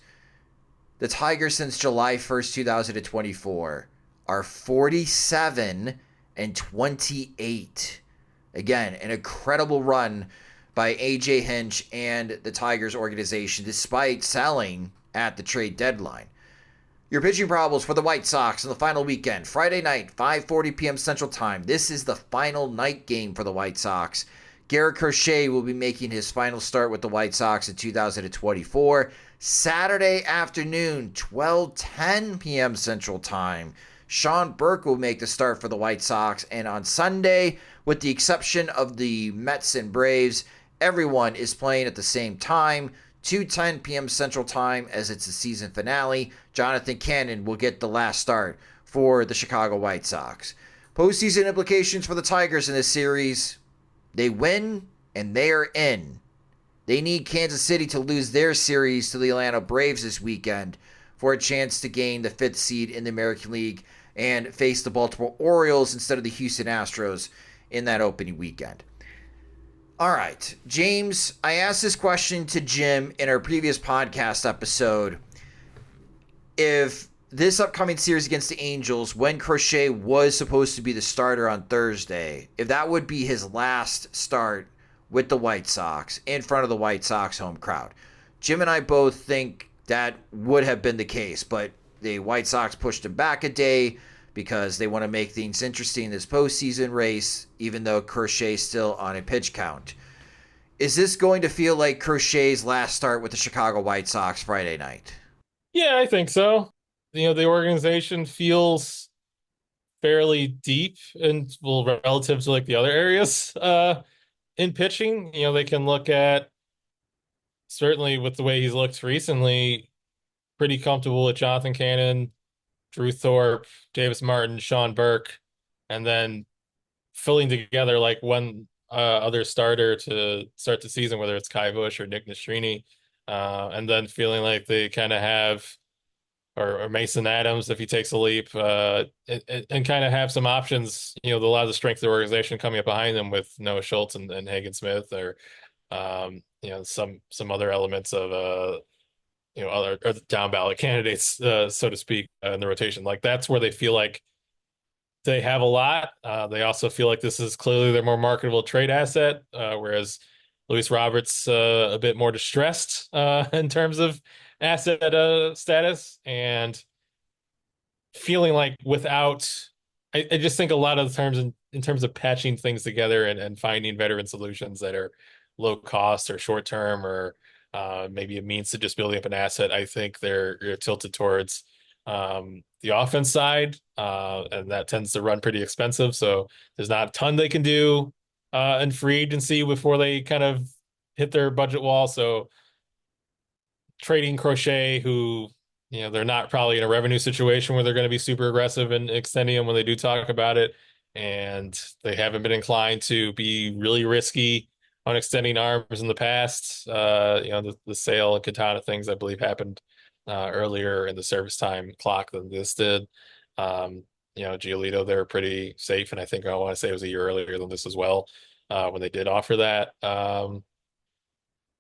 The Tigers since July 1st, 2024 are 47-28. Again, an incredible run by A.J. Hinch and the Tigers organization, despite selling at the trade deadline. Your pitching problems for the White Sox on the final weekend. Friday night, 5:40 p.m. Central Time. This is the final night game for the White Sox. Garrett Crochet will be making his final start with the White Sox in 2024. Saturday afternoon, 12:10 p.m. Central Time. Sean Burke will make the start for the White Sox. And on Sunday, with the exception of the Mets and Braves, everyone is playing at the same time, 2:10 p.m. Central Time, as it's the season finale. Jonathan Cannon will get the last start for the Chicago White Sox. Postseason implications for the Tigers in this series. They win, and they are in. They need Kansas City to lose their series to the Atlanta Braves this weekend for a chance to gain the 5th seed in the American League and face the Baltimore Orioles instead of the Houston Astros in that opening weekend. All right, James, I asked this question to Jim in our previous podcast episode. If this upcoming series against the Angels, when Crochet was supposed to be the starter on Thursday, if that would be his last start with the White Sox in front of the White Sox home crowd. Jim and I both think that would have been the case, but the White Sox pushed him back a day because they want to make things interesting in this postseason race, even though Crochet's still on a pitch count. Is this going to feel like Crochet's last start with the Chicago White Sox Friday night? Yeah, I think so. The organization feels fairly deep and relative to like the other areas in pitching. They can look at, certainly with the way he's looked recently, pretty comfortable with Jonathan Cannon, Drew Thorpe, Davis Martin, Sean Burke, and then filling together like one other starter to start the season, whether it's Kai Bush or Nick Nastrini, and then feeling like they kind of have or Mason Adams if he takes a leap, and kind of have some options. A lot of the strength of the organization coming up behind them with Noah Schultz and Hagen Smith, or some other elements of other or down ballot candidates, so to speak, in the rotation. Like that's where they feel like they have a lot. They also feel like this is clearly their more marketable trade asset, whereas Luis Roberts a bit more distressed in terms of asset status, and feeling like I just think a lot of the terms in terms of patching things together and finding veteran solutions that are low cost or short term, or maybe a means to just building up an asset. I think they're tilted towards the offense side, and that tends to run pretty expensive. So there's not a ton they can do in free agency before they kind of hit their budget wall. So trading Crochet, who they're not probably in a revenue situation where they're going to be super aggressive in extending him when they do talk about it, and they haven't been inclined to be really risky on extending arms in the past. The Sale and Katana things, I believe, happened earlier in the service time clock than this did. Giolito, they're pretty safe, and I want to say it was a year earlier than this as well, when they did offer that.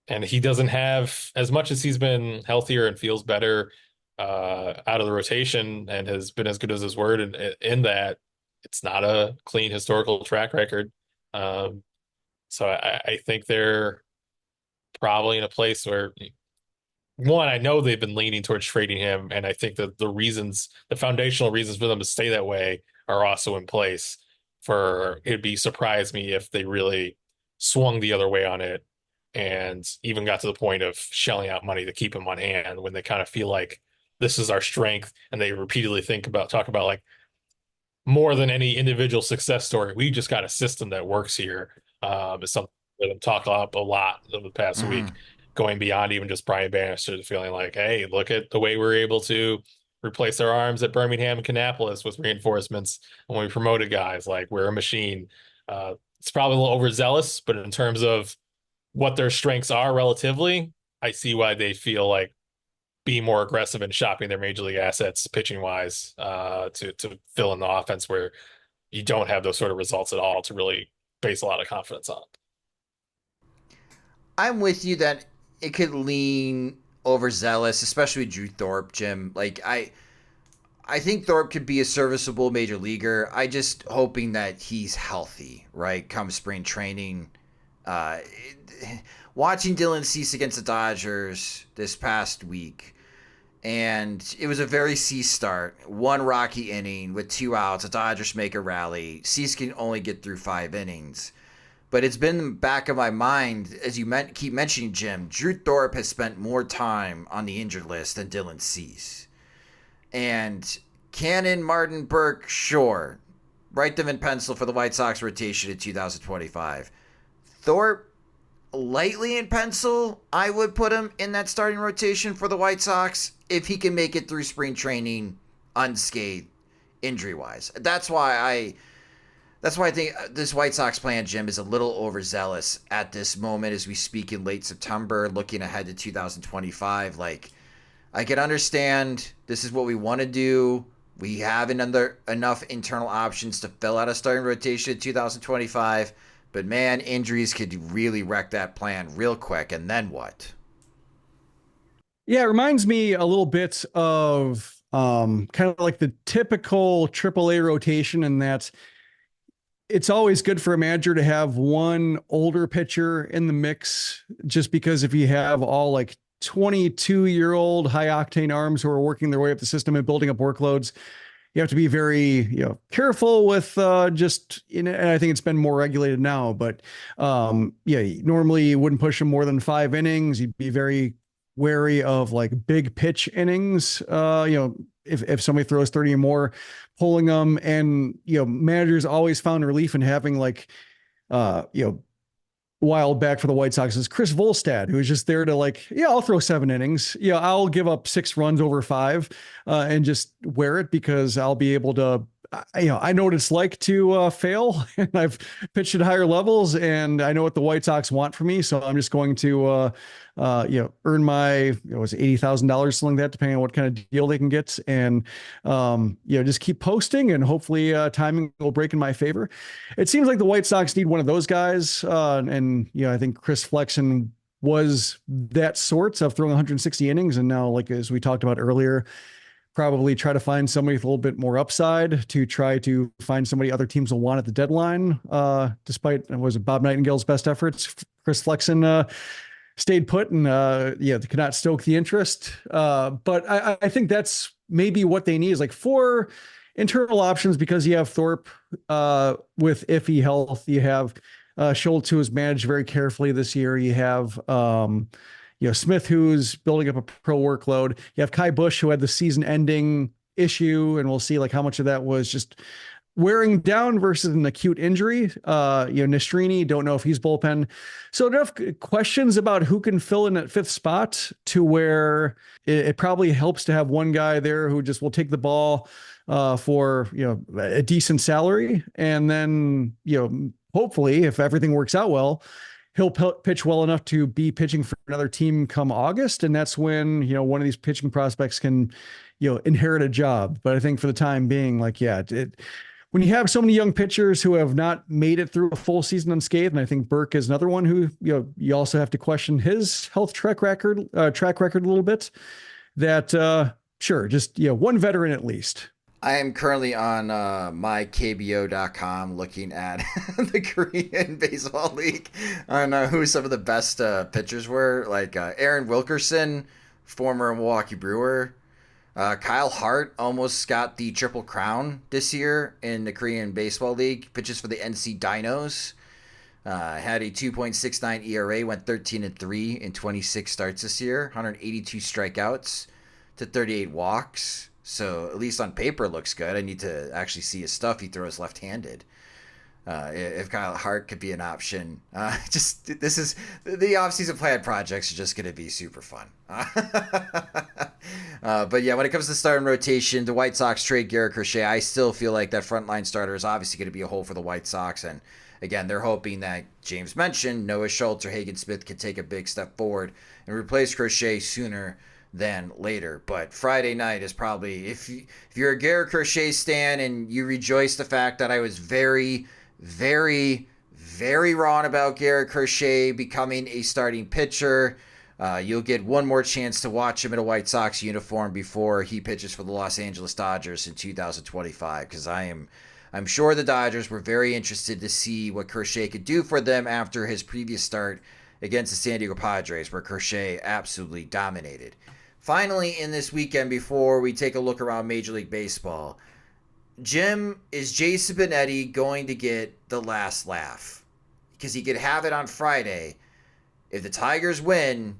And he doesn't have, as much as he's been healthier and feels better out of the rotation and has been as good as his word in that, it's not a clean historical track record. So I think they're probably in a place where, one, I know they've been leaning towards trading him, and I think that the foundational reasons for them to stay that way are also in place. Surprise me if they really swung the other way on it and even got to the point of shelling out money to keep him on hand, when they kind of feel like this is our strength, and they repeatedly talk about like, more than any individual success story, we just got a system that works here. Is something that them talk up a lot over the past week, going beyond even just Brian Bannister, feeling like, hey, look at the way we're able to replace our arms at Birmingham and Kannapolis with reinforcements. And when we promoted guys, like, we're a machine. It's probably a little overzealous, but in terms of what their strengths are relatively, I see why they feel like being more aggressive in shopping their major league assets pitching wise, to fill in the offense where you don't have those sort of results at all to really base a lot of confidence on. I'm with you that it could lean overzealous, especially Drew Thorpe, Jim. Like, I think Thorpe could be a serviceable major leaguer. I just hoping that he's healthy, right, come spring training. Watching Dylan Cease against the Dodgers this past week, and it was a very Cease start. One rocky inning with 2 outs. The Dodgers make a rally. Cease can only get through 5 innings. But it's been in the back of my mind, as you keep mentioning, Jim, Drew Thorpe has spent more time on the injured list than Dylan Cease. And Cannon, Martin, Burke, sure, write them in pencil for the White Sox rotation in 2025. Thorpe, lightly in pencil, I would put him in that starting rotation for the White Sox if he can make it through spring training unscathed, injury-wise. That's why I think this White Sox plan, Jim, is a little overzealous at this moment as we speak in late September, looking ahead to 2025. Like, I can understand this is what we want to do. We have enough internal options to fill out a starting rotation in 2025. But, man, injuries could really wreck that plan real quick. And then what? Yeah, it reminds me a little bit of kind of like the typical AAA rotation, in that it's always good for a manager to have one older pitcher in the mix, just because if you have all like 22-year-old high-octane arms who are working their way up the system and building up workloads, you have to be very, careful with and I think it's been more regulated now, but normally you wouldn't push them more than 5 innings. You'd be very wary of like big pitch innings. If somebody throws 30 or more, pulling them, and, managers always found relief in having like, wild back for the White Sox is Chris Volstad, who was just there to like, I'll throw 7 innings. I'll give up 6 runs over 5 and just wear it, because I'll be able to I know what it's like to fail, and I've pitched at higher levels, and I know what the White Sox want from me. So I'm just going to, earn my, it was $80,000, something like that, depending on what kind of deal they can get. And, just keep posting, and hopefully timing will break in my favor. It seems like the White Sox need one of those guys. I think Chris Flexen was that sort of throwing 160 innings. And now, like, as we talked about earlier, probably try to find somebody with a little bit more upside to try to find somebody other teams will want at the deadline. Despite, was it Bob Nightingale's best efforts, Chris Flexen stayed put and they could not stoke the interest. But I think that's maybe what they need, is like 4 internal options, because you have Thorpe with iffy health. You have Schultz, who was managed very carefully this year. You have Smith, who's building up a pro workload. You have Kai Bush, who had the season-ending issue, and we'll see like how much of that was just wearing down versus an acute injury. Nastrini, don't know if he's bullpen. So enough questions about who can fill in at 5th spot to where it probably helps to have one guy there who just will take the ball for a decent salary, and then hopefully, if everything works out well, he'll pitch well enough to be pitching for another team come August. And that's when, one of these pitching prospects can, inherit a job. But I think for the time being, when you have so many young pitchers who have not made it through a full season unscathed, and I think Burke is another one who, you also have to question his health track record a little bit, that, sure, just, one veteran at least. I am currently on mykbo.com looking at the Korean Baseball League on who some of the best pitchers were, like Aaron Wilkerson, former Milwaukee Brewer. Kyle Hart almost got the Triple Crown this year in the Korean Baseball League, pitches for the NC Dinos. Had a 2.69 ERA, went 13-3 in 26 starts this year, 182 strikeouts to 38 walks. So at least on paper it looks good. I need to actually see his stuff. He throws left-handed. If Kyle Hart could be an option, this is the offseason plan projects are just going to be super fun. But yeah, when it comes to starting rotation, the White Sox trade Garrett Crochet. I still feel like that frontline starter is obviously going to be a hole for the White Sox. And again, they're hoping that James mentioned Noah Schultz or Hagen Smith can take a big step forward and replace Crochet sooner than later. But Friday night is probably, if you're a Garrett Crochet stan and you rejoice the fact that I was very, very, very wrong about Garrett Crochet becoming a starting pitcher, you'll get one more chance to watch him in a White Sox uniform before he pitches for the Los Angeles Dodgers in 2025, because I'm sure the Dodgers were very interested to see what Crochet could do for them after his previous start against the San Diego Padres, where Crochet absolutely dominated. Finally, in this weekend, before we take a look around Major League Baseball, Jim, is Jason Benetti going to get the last laugh? Because he could have it on Friday. If the Tigers win,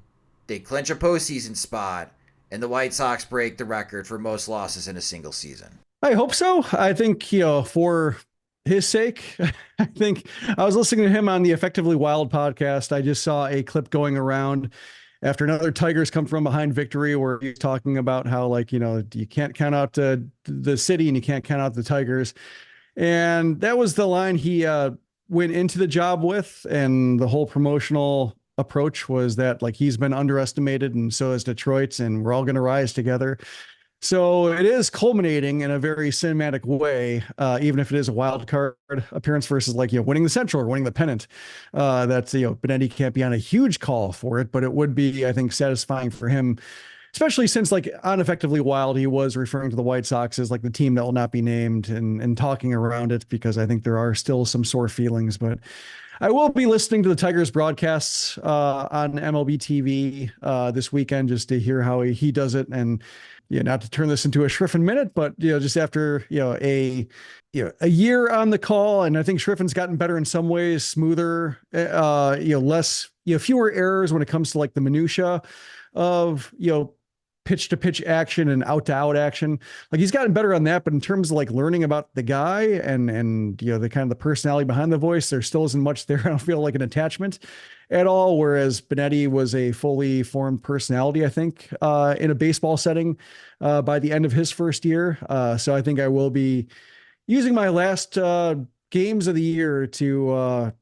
they clinch a postseason spot, and the White Sox break the record for most losses in a single season. I hope so. I think, for his sake, I think I was listening to him on the Effectively Wild podcast. I just saw a clip going around after another Tigers come from behind victory, where he's talking about how, you can't count out the city and you can't count out the Tigers. And that was the line he went into the job with. And the whole promotional approach was that, he's been underestimated, and so is Detroit's, and we're all going to rise together. So it is culminating in a very cinematic way, even if it is a wild card appearance versus winning the Central or winning the pennant. That's, Benetti can't be on a huge call for it, but it would be, I think, satisfying for him, especially since on Effectively Wild, he was referring to the White Sox as the team that will not be named and talking around it, because I think there are still some sore feelings. But I will be listening to the Tigers broadcasts on MLB TV this weekend, just to hear how he does it. And not to turn this into a Schriffen minute, but just after a year on the call, and I think Schriffen's gotten better in some ways, smoother, less, fewer errors when it comes to the minutia of pitch to pitch action and out to out action. He's gotten better on that, but in terms of learning about the guy and the kind of the personality behind the voice, there still isn't much there. I don't feel like an attachment at all. Whereas Benetti was a fully formed personality, I think, in a baseball setting by the end of his first year. So I think I will be, using my last games of the year to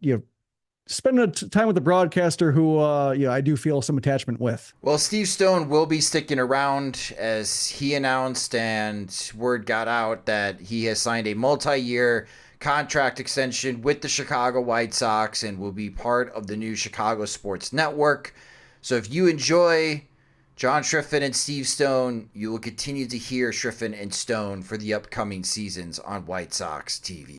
spend time with the broadcaster who I do feel some attachment with. Well, Steve Stone will be sticking around, as he announced, and word got out that he has signed a multi-year contract extension with the Chicago White Sox and will be part of the new Chicago Sports Network. So if you enjoy John Schriffen and Steve Stone, you will continue to hear Schriffen and Stone for the upcoming seasons on White Sox TV.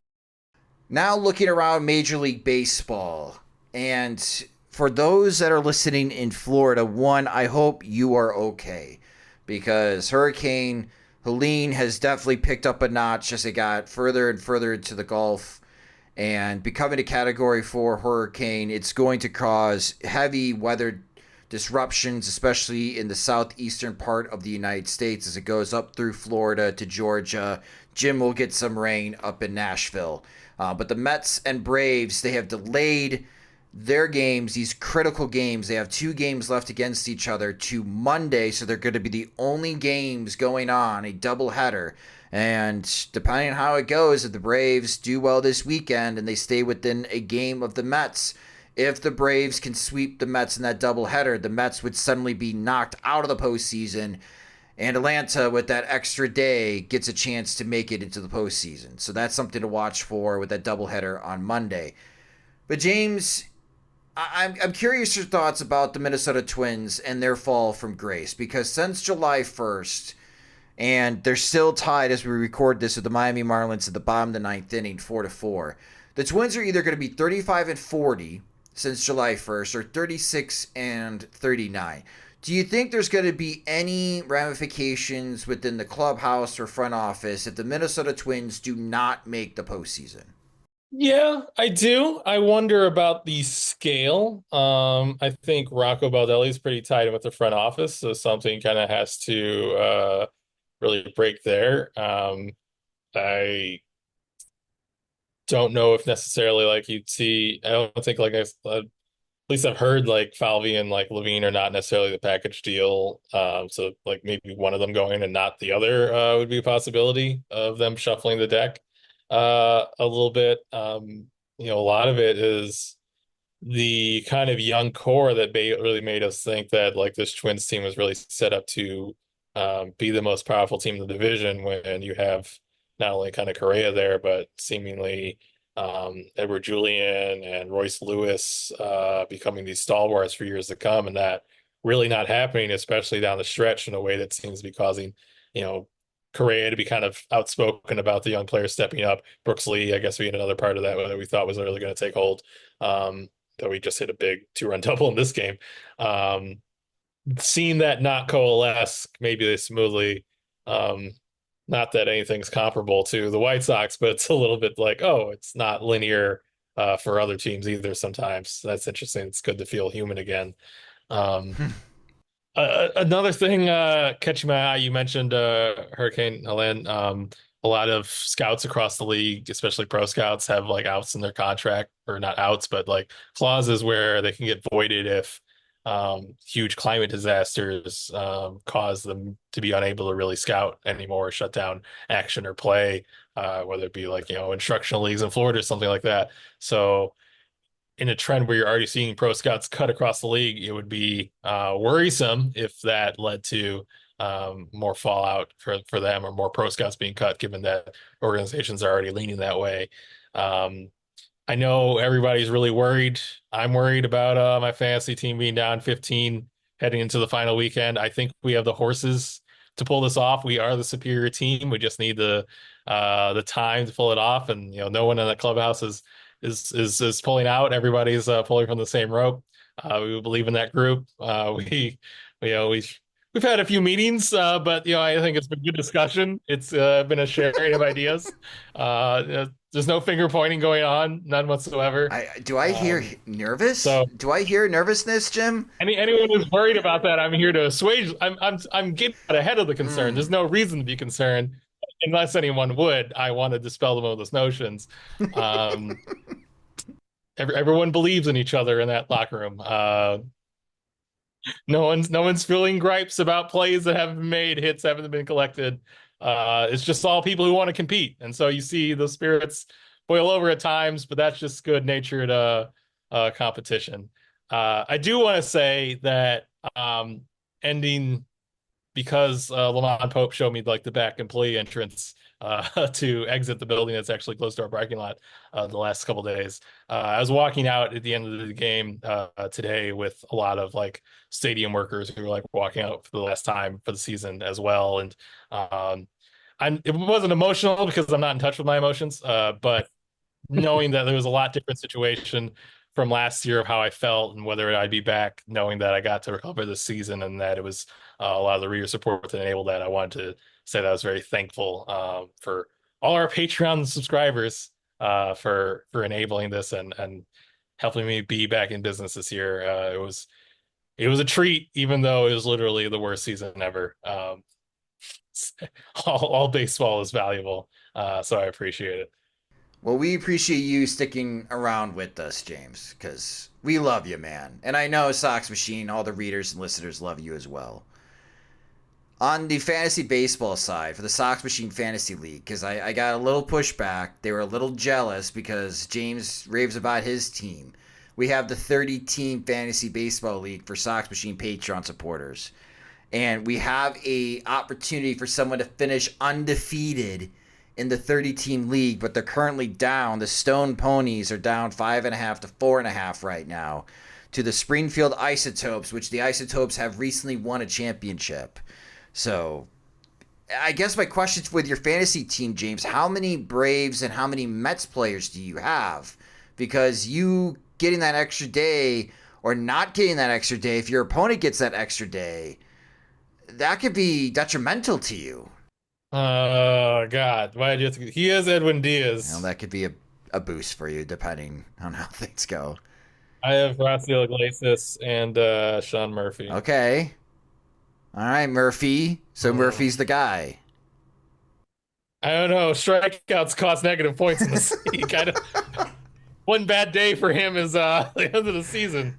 Now looking around Major League Baseball, and for those that are listening in Florida, one, I hope you are okay, because Hurricane Helene has definitely picked up a notch as it got further and further into the Gulf, and becoming a Category 4 hurricane. It's going to cause heavy weather disruptions, especially in the southeastern part of the United States as it goes up through Florida to Georgia. Jim will get some rain up in Nashville. But the Mets and Braves, they have delayed their games, these critical games. They have 2 games left against each other to Monday, so they're going to be the only games going on, a doubleheader. And depending on how it goes, if the Braves do well this weekend and they stay within a game of the Mets, if the Braves can sweep the Mets in that doubleheader, the Mets would suddenly be knocked out of the postseason, and Atlanta, with that extra day, gets a chance to make it into the postseason. So that's something to watch for with that doubleheader on Monday. But James, I'm curious your thoughts about the Minnesota Twins and their fall from grace, because since July 1st, and they're still tied as we record this with the Miami Marlins at the bottom of the 9th inning, 4-4. The Twins are either going to be 35-40 since July 1st or 36-39. Do you think there's going to be any ramifications within the clubhouse or front office if the Minnesota Twins do not make the postseason? Yeah, I do. I wonder about the scale. I think Rocco Baldelli is pretty tied in with the front office, so something kind of has to really break there. I don't know if necessarily like you'd see. I don't think like at least I've heard like Falvey and like Levine are not necessarily the package deal. So like maybe one of them going and not the other would be a possibility of them shuffling the deck a little bit. A lot of it is the kind of young core that really made us think that like this Twins team was really set up to be the most powerful team in the division, when you have not only kind of Correa there, but seemingly Edward Julian and Royce Lewis becoming these stalwarts for years to come, and that really not happening, especially down the stretch, in a way that seems to be causing, Correa to be kind of outspoken about the young players stepping up. Brooks Lee, I guess, being another part of that we thought was really going to take hold. Though we just hit a big 2-run double in this game. Seeing that not coalesce maybe this smoothly, not that anything's comparable to the White Sox, but it's a little bit like, oh, it's not linear for other teams either sometimes. That's interesting. It's good to feel human again. Another thing catching my eye, you mentioned Hurricane Helene. A lot of scouts across the league, especially pro scouts, have like outs in their contract, or not outs, but like clauses where they can get voided if huge climate disasters cause them to be unable to really scout anymore, shut down action or play, whether it be like, instructional leagues in Florida or something like that. So in a trend where you're already seeing pro scouts cut across the league, it would be worrisome if that led to more fallout for them, or more pro scouts being cut, given that organizations are already leaning that way. I know everybody's really worried. I'm worried about my fantasy team being down 15 heading into the final weekend. I think we have the horses to pull this off. We are the superior team. We just need the time to pull it off. And no one in the clubhouse is pulling out. Everybody's pulling from the same rope. We believe in that group. We've had a few meetings, but I think it's been good discussion. It's been a sharing of ideas. There's no finger pointing going on, none whatsoever. Do I hear nervous? Do I hear nervousness, Jim? Anyone who's worried about that, I'm here to assuage. I'm getting ahead of the concern. There's no reason to be concerned, unless anyone would. I want to dispel them of those notions. Everyone believes in each other in that locker room. No one's feeling gripes about plays that haven't been made, hits haven't been collected. It's just all people who want to compete. And so you see the spirits boil over at times, but that's just good natured competition. I do want to say that ending because Lamont Pope showed me like the back employee entrance to exit the building that's actually close to our parking lot the last couple of days. I was walking out at the end of the game today with a lot of like stadium workers who were like walking out for the last time for the season as well. And it wasn't emotional because I'm not in touch with my emotions, but knowing that there was a lot different situation from last year of how I felt and whether I'd be back, knowing that I got to recover this season and that it was a lot of the reader support that enabled that. I wanted to say that I was very thankful for all our Patreon subscribers for enabling this and helping me be back in business this year. It was a treat, even though it was literally the worst season ever. All baseball is valuable, so I appreciate it. Well, we appreciate you sticking around with us, James, because we love you, man. And I know Sox Machine, all the readers and listeners love you as well. On the fantasy baseball side, for the Sox Machine Fantasy League, because I got a little pushback. They were a little jealous because James raves about his team. We have the 30-team Fantasy Baseball League for Sox Machine Patreon supporters. And we have a opportunity for someone to finish undefeated in the 30-team league, but they're currently down. The Stone Ponies are down 5.5 to 4.5 right now to the Springfield Isotopes, which the Isotopes have recently won a championship. So I guess my question's with your fantasy team, James. How many Braves and how many Mets players do you have? Because you getting that extra day or not getting that extra day, if your opponent gets that extra day, that could be detrimental to you. Oh, God. Why did you have to... He is Edwin Diaz. Well, that could be a boost for you, depending on how things go. I have Rafael Iglesias and Sean Murphy. Okay. All right, Murphy. So Murphy's the guy. I don't know. Strikeouts cost negative points in this league. One bad day for him is the end of the season.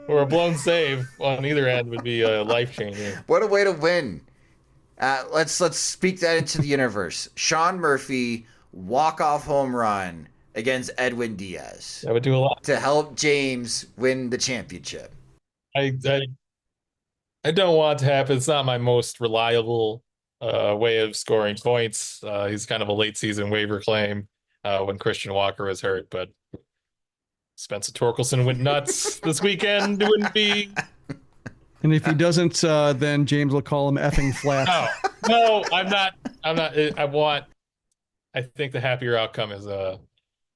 Or a blown save on either end would be life-changing. What a way to win. Let's speak that into the universe. Sean Murphy, walk-off home run against Edwin Diaz. That would do a lot. To help James win the championship. I don't want it to happen. It's not my most reliable way of scoring points. He's kind of a late-season waiver claim when Christian Walker was hurt, but Spencer Torkelson went nuts this weekend. It wouldn't be... And if he doesn't, then James will call him effing flat. No, I'm not. I think the happier outcome is an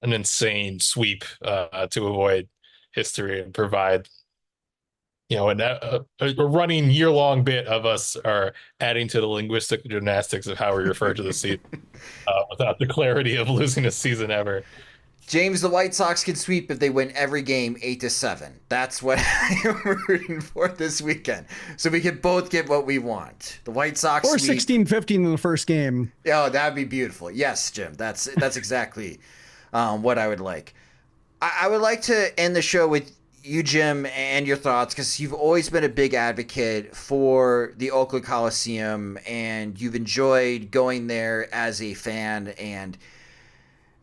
insane sweep to avoid history and provide, a running year-long bit of us are adding to the linguistic gymnastics of how we refer to the season without the clarity of losing a season ever. James, the White Sox can sweep if they win every game 8-7. That's what I'm rooting for this weekend. So we can both get what we want. The White Sox or sweep. 16-15 in the first game. Oh, that'd be beautiful. Yes, Jim. That's exactly what I would like. I would like to end the show with you, Jim, and your thoughts, because you've always been a big advocate for the Oakland Coliseum, and you've enjoyed going there as a fan, and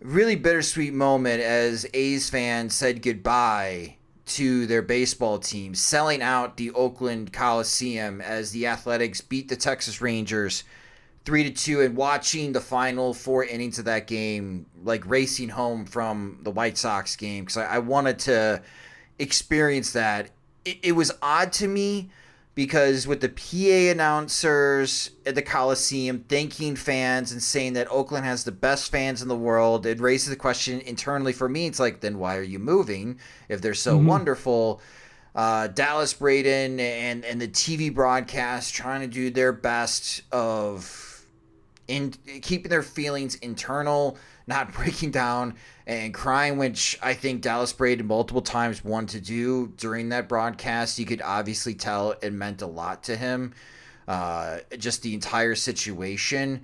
really bittersweet moment as A's fans said goodbye to their baseball team, selling out the Oakland Coliseum as the Athletics beat the Texas Rangers 3-2, and watching the final 4 innings of that game, like racing home from the White Sox game, because I wanted to experience that. It was odd to me because with the PA announcers at the Coliseum thanking fans and saying that Oakland has the best fans in the world, it raises the question internally for me. It's like, then why are you moving if they're so wonderful? Dallas Braden and the TV broadcast trying to do their best of keeping their feelings internal, not breaking down and crying, which I think Dallas Braden multiple times wanted to do during that broadcast. You could obviously tell it meant a lot to him, just the entire situation.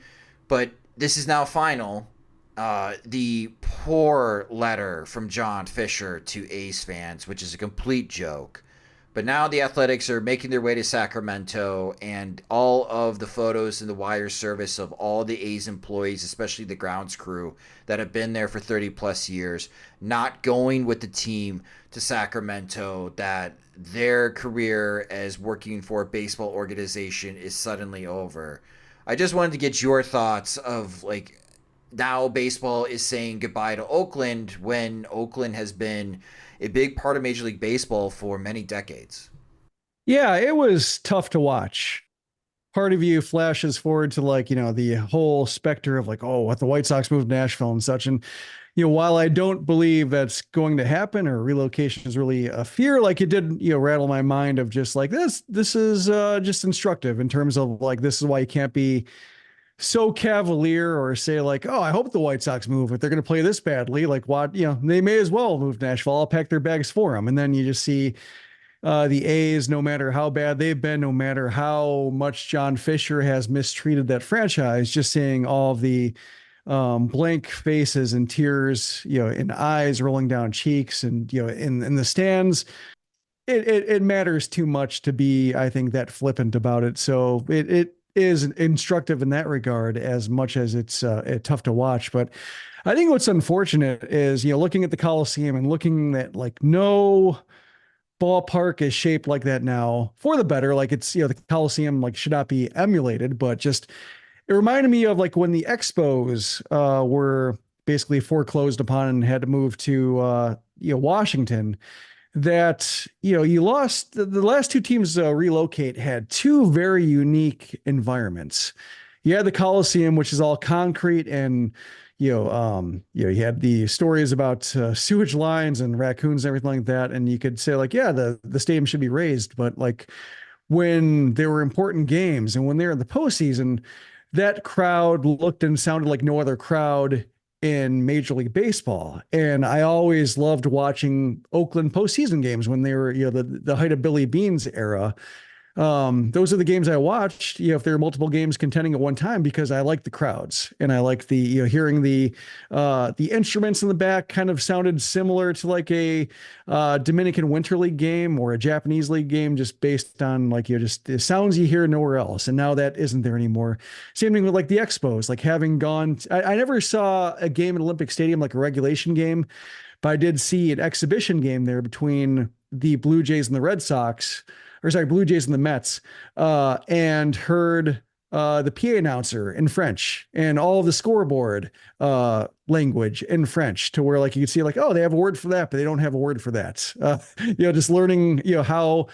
But this is now final. The poor letter from John Fisher to A's fans, which is a complete joke. But now the Athletics are making their way to Sacramento, and all of the photos in the wire service of all the A's employees, especially the grounds crew that have been there for 30 plus years, not going with the team to Sacramento, that their career as working for a baseball organization is suddenly over. I just wanted to get your thoughts of, like, now baseball is saying goodbye to Oakland when Oakland has been a big part of Major League Baseball for many decades. Yeah, it was tough to watch. Part of you flashes forward to, like, the whole specter of, like, oh, what, the White Sox moved to Nashville and such. And, while I don't believe that's going to happen, or relocation is really a fear, like, it did, rattle my mind of just like, this is just instructive in terms of, like, this is why you can't be so cavalier or say, like, oh, I hope the White Sox move if they're going to play this badly. Like, what, they may as well move to Nashville. I'll pack their bags for them. And then you just see the A's, no matter how bad they've been, no matter how much John Fisher has mistreated that franchise, just seeing all of the blank faces and tears, and eyes rolling down cheeks, and, in the stands, it matters too much to be, I think, that flippant about it. So it is instructive in that regard, as much as it's tough to watch. But I think what's unfortunate is, looking at the Coliseum and looking at, like, no ballpark is shaped like that now for the better. Like, it's, the Coliseum, like, should not be emulated, but just, it reminded me of, like, when the Expos were basically foreclosed upon and had to move to Washington, that, you lost the last two teams relocate had two very unique environments. You had the Coliseum, which is all concrete, and you had the stories about sewage lines and raccoons and everything like that. And you could say, like, yeah, the stadium should be raised, but, like, when there were important games and when they were in the postseason, that crowd looked and sounded like no other crowd in Major League Baseball. And I always loved watching Oakland postseason games when they were, the height of Billy Beane's era. Those are the games I watched, if there were multiple games contending at one time, because I like the crowds and I like the, hearing the instruments in the back kind of sounded similar to, like, a Dominican Winter League game or a Japanese league game, just based on, like, just the sounds you hear nowhere else. And now that isn't there anymore. Same thing with, like, the Expos, like, having gone, I never saw a game at Olympic Stadium, like a regulation game, but I did see an exhibition game there between the Blue Jays and the Red Sox, or sorry, Blue Jays and the Mets, and heard the PA announcer in French and all of the scoreboard language in French, to where, like, you could see, like, oh, they have a word for that, but they don't have a word for that. Just learning, how,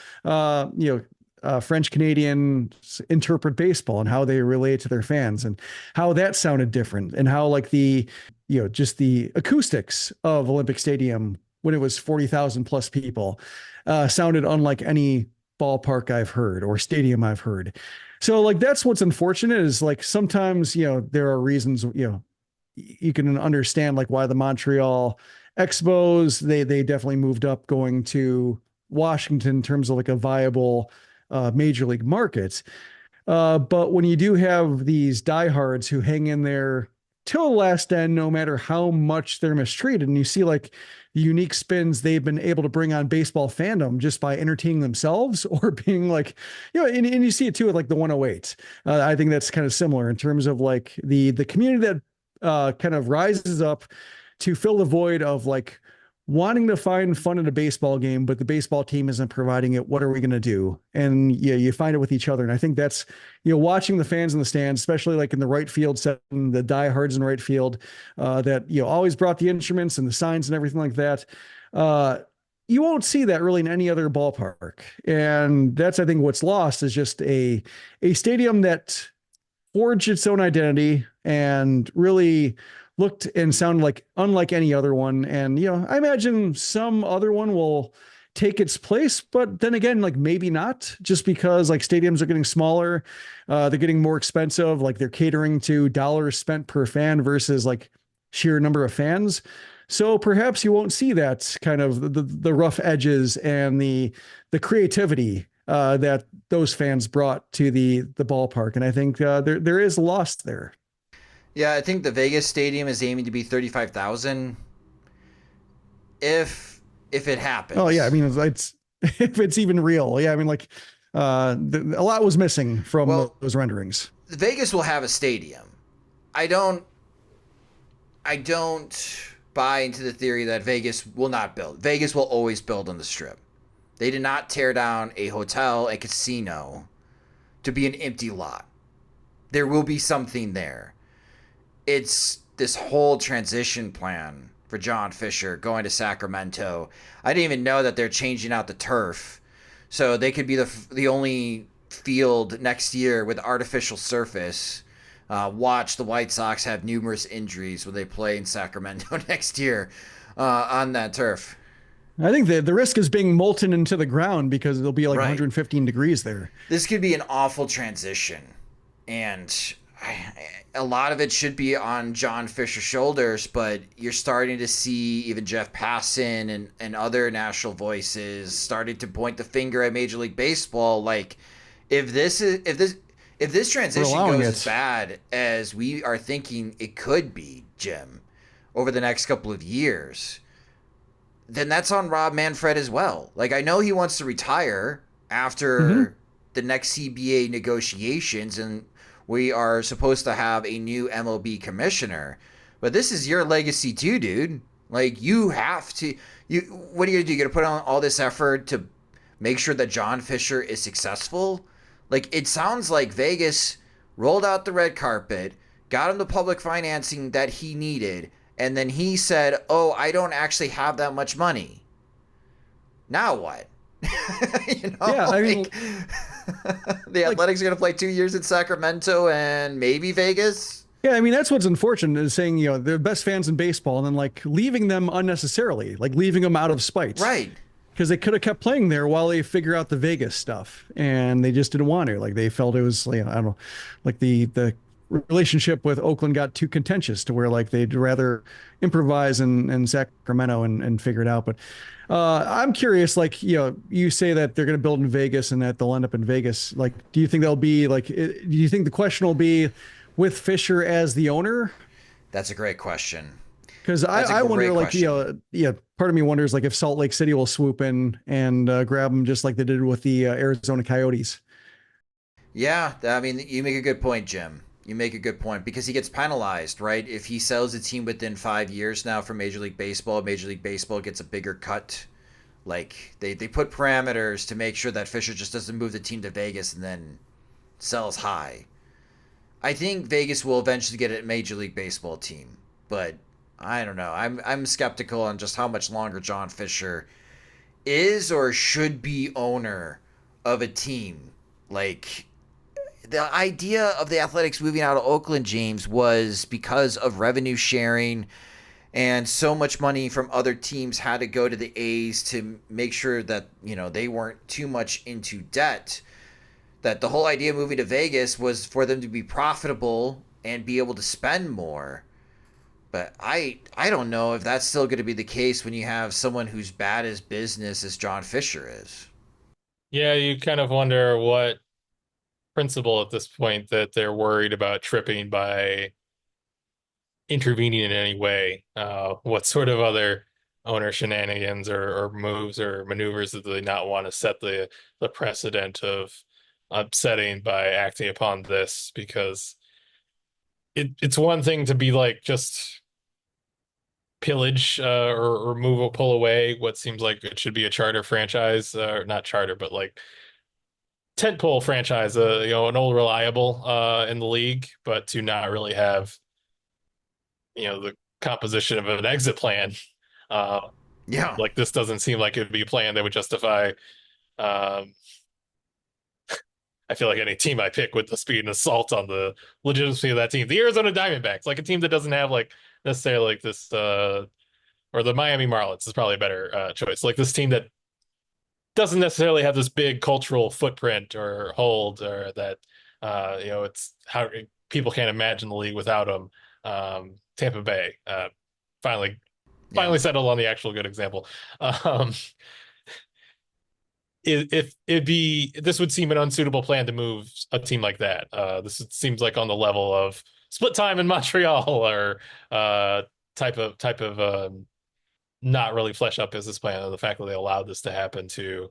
French Canadians interpret baseball and how they relate to their fans, and how that sounded different, and how, like, the, just the acoustics of Olympic Stadium when it was 40,000 plus people sounded unlike any ballpark I've heard or stadium I've heard. So, like, that's what's unfortunate, is, like, sometimes, there are reasons, you can understand, like, why the Montreal Expos, they definitely moved up going to Washington in terms of, like, a viable major league market. But when you do have these diehards who hang in there till the last end, no matter how much they're mistreated, and you see, like, the unique spins they've been able to bring on baseball fandom just by entertaining themselves, or being, like, and you see it too with, like, the 108. I think that's kind of similar in terms of, like, the community that kind of rises up to fill the void of, like, wanting to find fun in a baseball game, but the baseball team isn't providing it. What are we going to do? And you find it with each other. And I think that's, watching the fans in the stands, especially, like, in the right field setting, the diehards in right field, that, always brought the instruments and the signs and everything like that. You won't see that really in any other ballpark. And that's, I think, what's lost, is just a stadium that forged its own identity and really looked and sounded like unlike any other one. And, I imagine some other one will take its place, but then again, like, maybe not, just because, like, stadiums are getting smaller. They're getting more expensive. Like, they're catering to dollars spent per fan versus, like, sheer number of fans. So perhaps you won't see that kind of the rough edges and the creativity that those fans brought to the ballpark. And I think there is loss there. Yeah, I think the Vegas stadium is aiming to be 35,000. If it happens. Oh yeah, I mean, it's if it's even real. Yeah, I mean, like a lot was missing from those renderings. Vegas will have a stadium. I don't buy into the theory that Vegas will not build. Vegas will always build on the Strip. They did not tear down a hotel, a casino, to be an empty lot. There will be something there. It's this whole transition plan for John Fisher going to Sacramento. I didn't even know that they're changing out the turf, so they could be the only field next year with artificial surface. Watch the White Sox have numerous injuries when they play in Sacramento next year on that turf. I think the risk is being molten into the ground because it'll be like 115 degrees there. This could be an awful transition, and a lot of it should be on John Fisher's shoulders, but you're starting to see even Jeff Passan and other national voices starting to point the finger at Major League Baseball. Like, if this transition goes as bad as we are thinking it could be, Jim, over the next couple of years, then that's on Rob Manfred as well. Like, I know he wants to retire after the next CBA negotiations, and we are supposed to have a new MLB commissioner, but this is your legacy too, dude. Like, you have to, what are you gonna do? You're gonna put on all this effort to make sure that John Fisher is successful? Like, it sounds like Vegas rolled out the red carpet, got him the public financing that he needed, and then he said, oh, I don't actually have that much money. Now what? Yeah, I mean, the Athletics are going to play 2 years in Sacramento and maybe Vegas. Yeah, I mean, that's what's unfortunate is saying, they're the best fans in baseball and then like leaving them unnecessarily, like leaving them out of spite. Right. Because they could have kept playing there while they figure out the Vegas stuff, and they just didn't want to. Like, they felt it was, I don't know, like the relationship with Oakland got too contentious to where like they'd rather improvise in Sacramento and figure it out. But I'm curious, like, you say that they're going to build in Vegas and that they'll end up in Vegas. Like, do you think they'll be like, do you think the question will be with Fisher as the owner? That's a great question. Because I wonder, like, part of me wonders, like, if Salt Lake City will swoop in and grab them just like they did with the Arizona Coyotes. Yeah, I mean, you make a good point, Jim. You make a good point because he gets penalized, right? If he sells a team within 5 years now from Major League Baseball gets a bigger cut. Like, they put parameters to make sure that Fisher just doesn't move the team to Vegas and then sells high. I think Vegas will eventually get a Major League Baseball team, but I don't know. I'm skeptical on just how much longer John Fisher is or should be owner of a team. Like, the idea of the Athletics moving out of Oakland, James, was because of revenue sharing, and so much money from other teams had to go to the A's to make sure that, they weren't too much into debt. That the whole idea of moving to Vegas was for them to be profitable and be able to spend more. But I don't know if that's still going to be the case when you have someone who's bad as business as John Fisher is. Yeah, you kind of wonder what principle at this point that they're worried about tripping by intervening in any way. What sort of other owner shenanigans or moves or maneuvers do they not want to set the precedent of upsetting by acting upon this? Because it's one thing to be like just pillage or move or pull away what seems like it should be a charter franchise, or not charter, but like tentpole franchise, an old reliable in the league, but to not really have, the composition of an exit plan. Like, this doesn't seem like it would be a plan that would justify. I feel like any team I pick with the speed and assault on the legitimacy of that team, the Arizona Diamondbacks, like a team that doesn't have like necessarily like this, or the Miami Marlins is probably a better choice. Like, this team that doesn't necessarily have this big cultural footprint or hold, or that, it's how people can't imagine the league without them. Tampa Bay finally settled on the actual good example. This would seem an unsuitable plan to move a team like that. This seems like on the level of Split Time in Montreal, or type of not really flesh out business plan, and the fact that they allowed this to happen to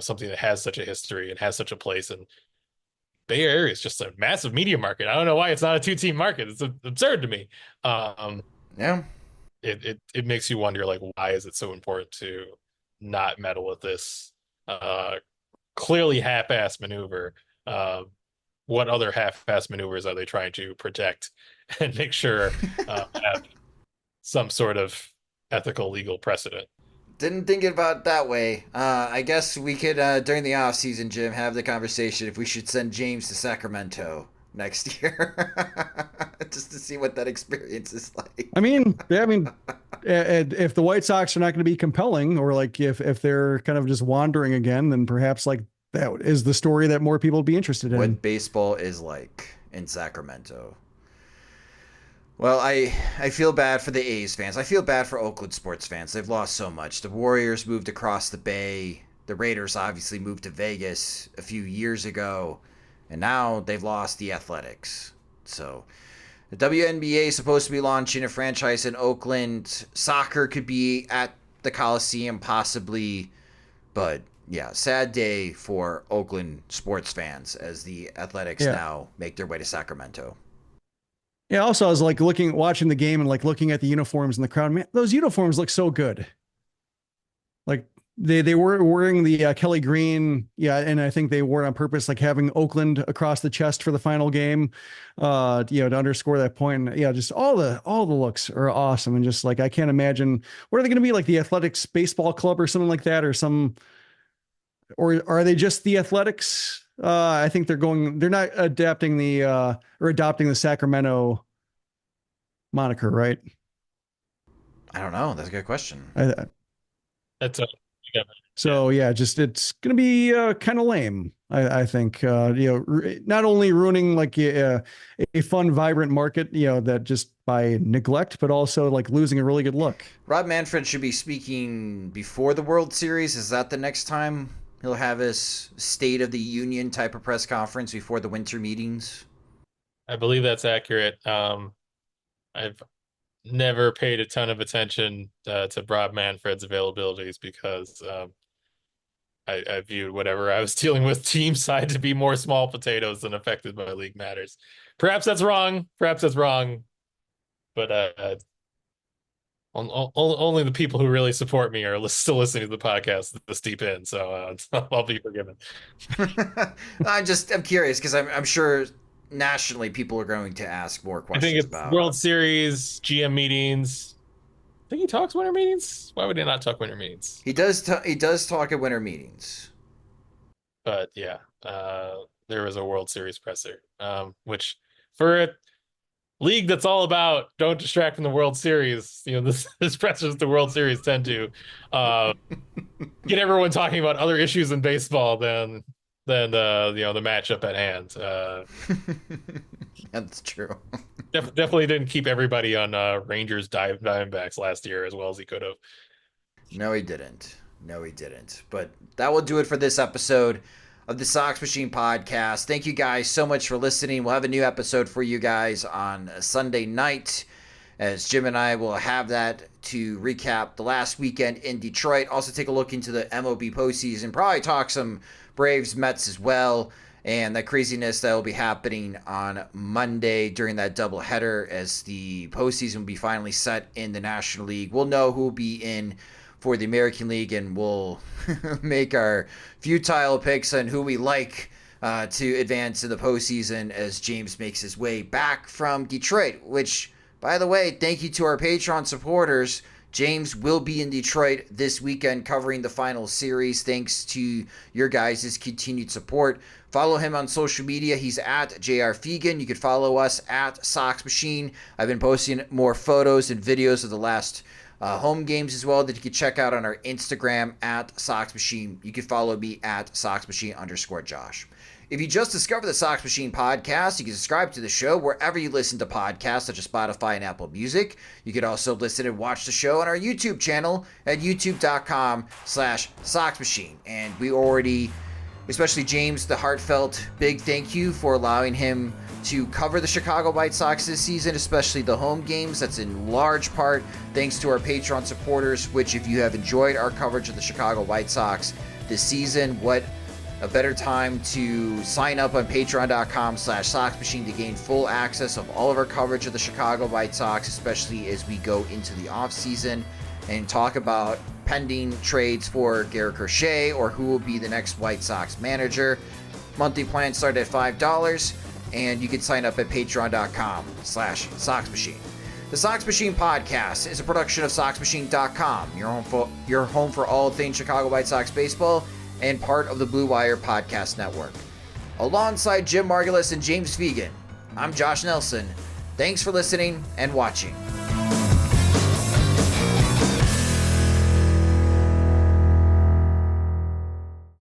something that has such a history and has such a place. And Bay Area is just a massive media market. I don't know why it's not a 2-team market. It's absurd to me. Yeah. It makes you wonder, like, why is it so important to not meddle with this clearly half-ass maneuver? What other half-ass maneuvers are they trying to protect and make sure have some sort of ethical legal precedent? Didn't think about it that way. I guess we could, during the off season, Jim, have the conversation if we should send James to Sacramento next year, just to see what that experience is like. I mean, if the White Sox are not going to be compelling, or like if they're kind of just wandering again, then perhaps like that is the story that more people would be interested in. What baseball is like in Sacramento. Well, I feel bad for the A's fans. I feel bad for Oakland sports fans. They've lost so much. The Warriors moved across the bay. The Raiders obviously moved to Vegas a few years ago. And now they've lost the Athletics. So the WNBA is supposed to be launching a franchise in Oakland. Soccer could be at the Coliseum possibly. But yeah, sad day for Oakland sports fans as the Athletics now make their way to Sacramento. Yeah. Also, I was like watching the game and like looking at the uniforms in the crowd. Man, those uniforms look so good. Like they were wearing the Kelly green. Yeah. And I think they wore it on purpose, like having Oakland across the chest for the final game, to underscore that point. And, yeah. Just all the looks are awesome. And just like, I can't imagine, what are they going to be, like the Athletics baseball club or something like that, or are they just the Athletics? I think they're not adopting the Sacramento moniker, right? I don't know. That's a good question. So yeah, just it's going to be kind of lame. I think not only ruining like a fun, vibrant market, that just by neglect, but also like losing a really good look. Rob Manfred should be speaking before the World Series. Is that the next time he'll have his State of the Union type of press conference before the winter meetings? I believe that's accurate. I've never paid a ton of attention to Rob Manfred's availabilities because I viewed whatever I was dealing with team side to be more small potatoes than affected by league matters. Perhaps that's wrong. But only the people who really support me are still listening to the podcast this deep in, so I'll be forgiven. I'm curious because I'm sure nationally people are going to ask more questions. I think it's about World Series, GM meetings. I think he talks winter meetings. Why would he not talk winter meetings? He does talk at winter meetings. But yeah, there was a World Series presser, which for a league that's all about don't distract from the World Series, this pressers the World Series tend to get everyone talking about other issues in baseball than the matchup at hand. That's true. Definitely didn't keep everybody on Rangers Diamondbacks last year as well as he could have. No, he didn't. But that will do it for this episode of the Sox Machine podcast. Thank you guys so much for listening. We'll have a new episode for you guys on Sunday night, as Jim and I will have that to recap the last weekend in Detroit. Also take a look into the MLB postseason. Probably talk some Braves, Mets as well, and that craziness that will be happening on Monday during that doubleheader as the postseason will be finally set in the National League. We'll know who will be in for the American League, and we'll make our futile picks on who we like to advance to the postseason as James makes his way back from Detroit, which, by the way, thank you to our Patreon supporters. James will be in Detroit this weekend covering the final series thanks to your guys' continued support. Follow him on social media. He's at JR Fegan. You can follow us at Sox Machine. I've been posting more photos and videos of the last home games as well that you can check out on our Instagram at Sox Machine. You can follow me at SoxMachine_Josh. If you just discovered the Sox Machine podcast, you can subscribe to the show wherever you listen to podcasts, such as Spotify and Apple Music. You can also listen and watch the show on our YouTube channel at youtube.com/Sox Machine. And we already especially James, the heartfelt big thank you for allowing him to cover the Chicago White Sox this season, especially the home games. That's in large part thanks to our Patreon supporters, which if you have enjoyed our coverage of the Chicago White Sox this season, what a better time to sign up on patreon.com/Sox Machine to gain full access of all of our coverage of the Chicago White Sox, especially as we go into the offseason and talk about pending trades for Garrett Crochet or who will be the next White Sox manager. Monthly plans start at $5, and you can sign up at patreon.com/Sox Machine. The Sox Machine podcast is a production of SoxMachine.com, your home for all things Chicago White Sox baseball, and part of the Blue Wire Podcast Network. Alongside Jim Margulis and James Fegan, I'm Josh Nelson. Thanks for listening and watching.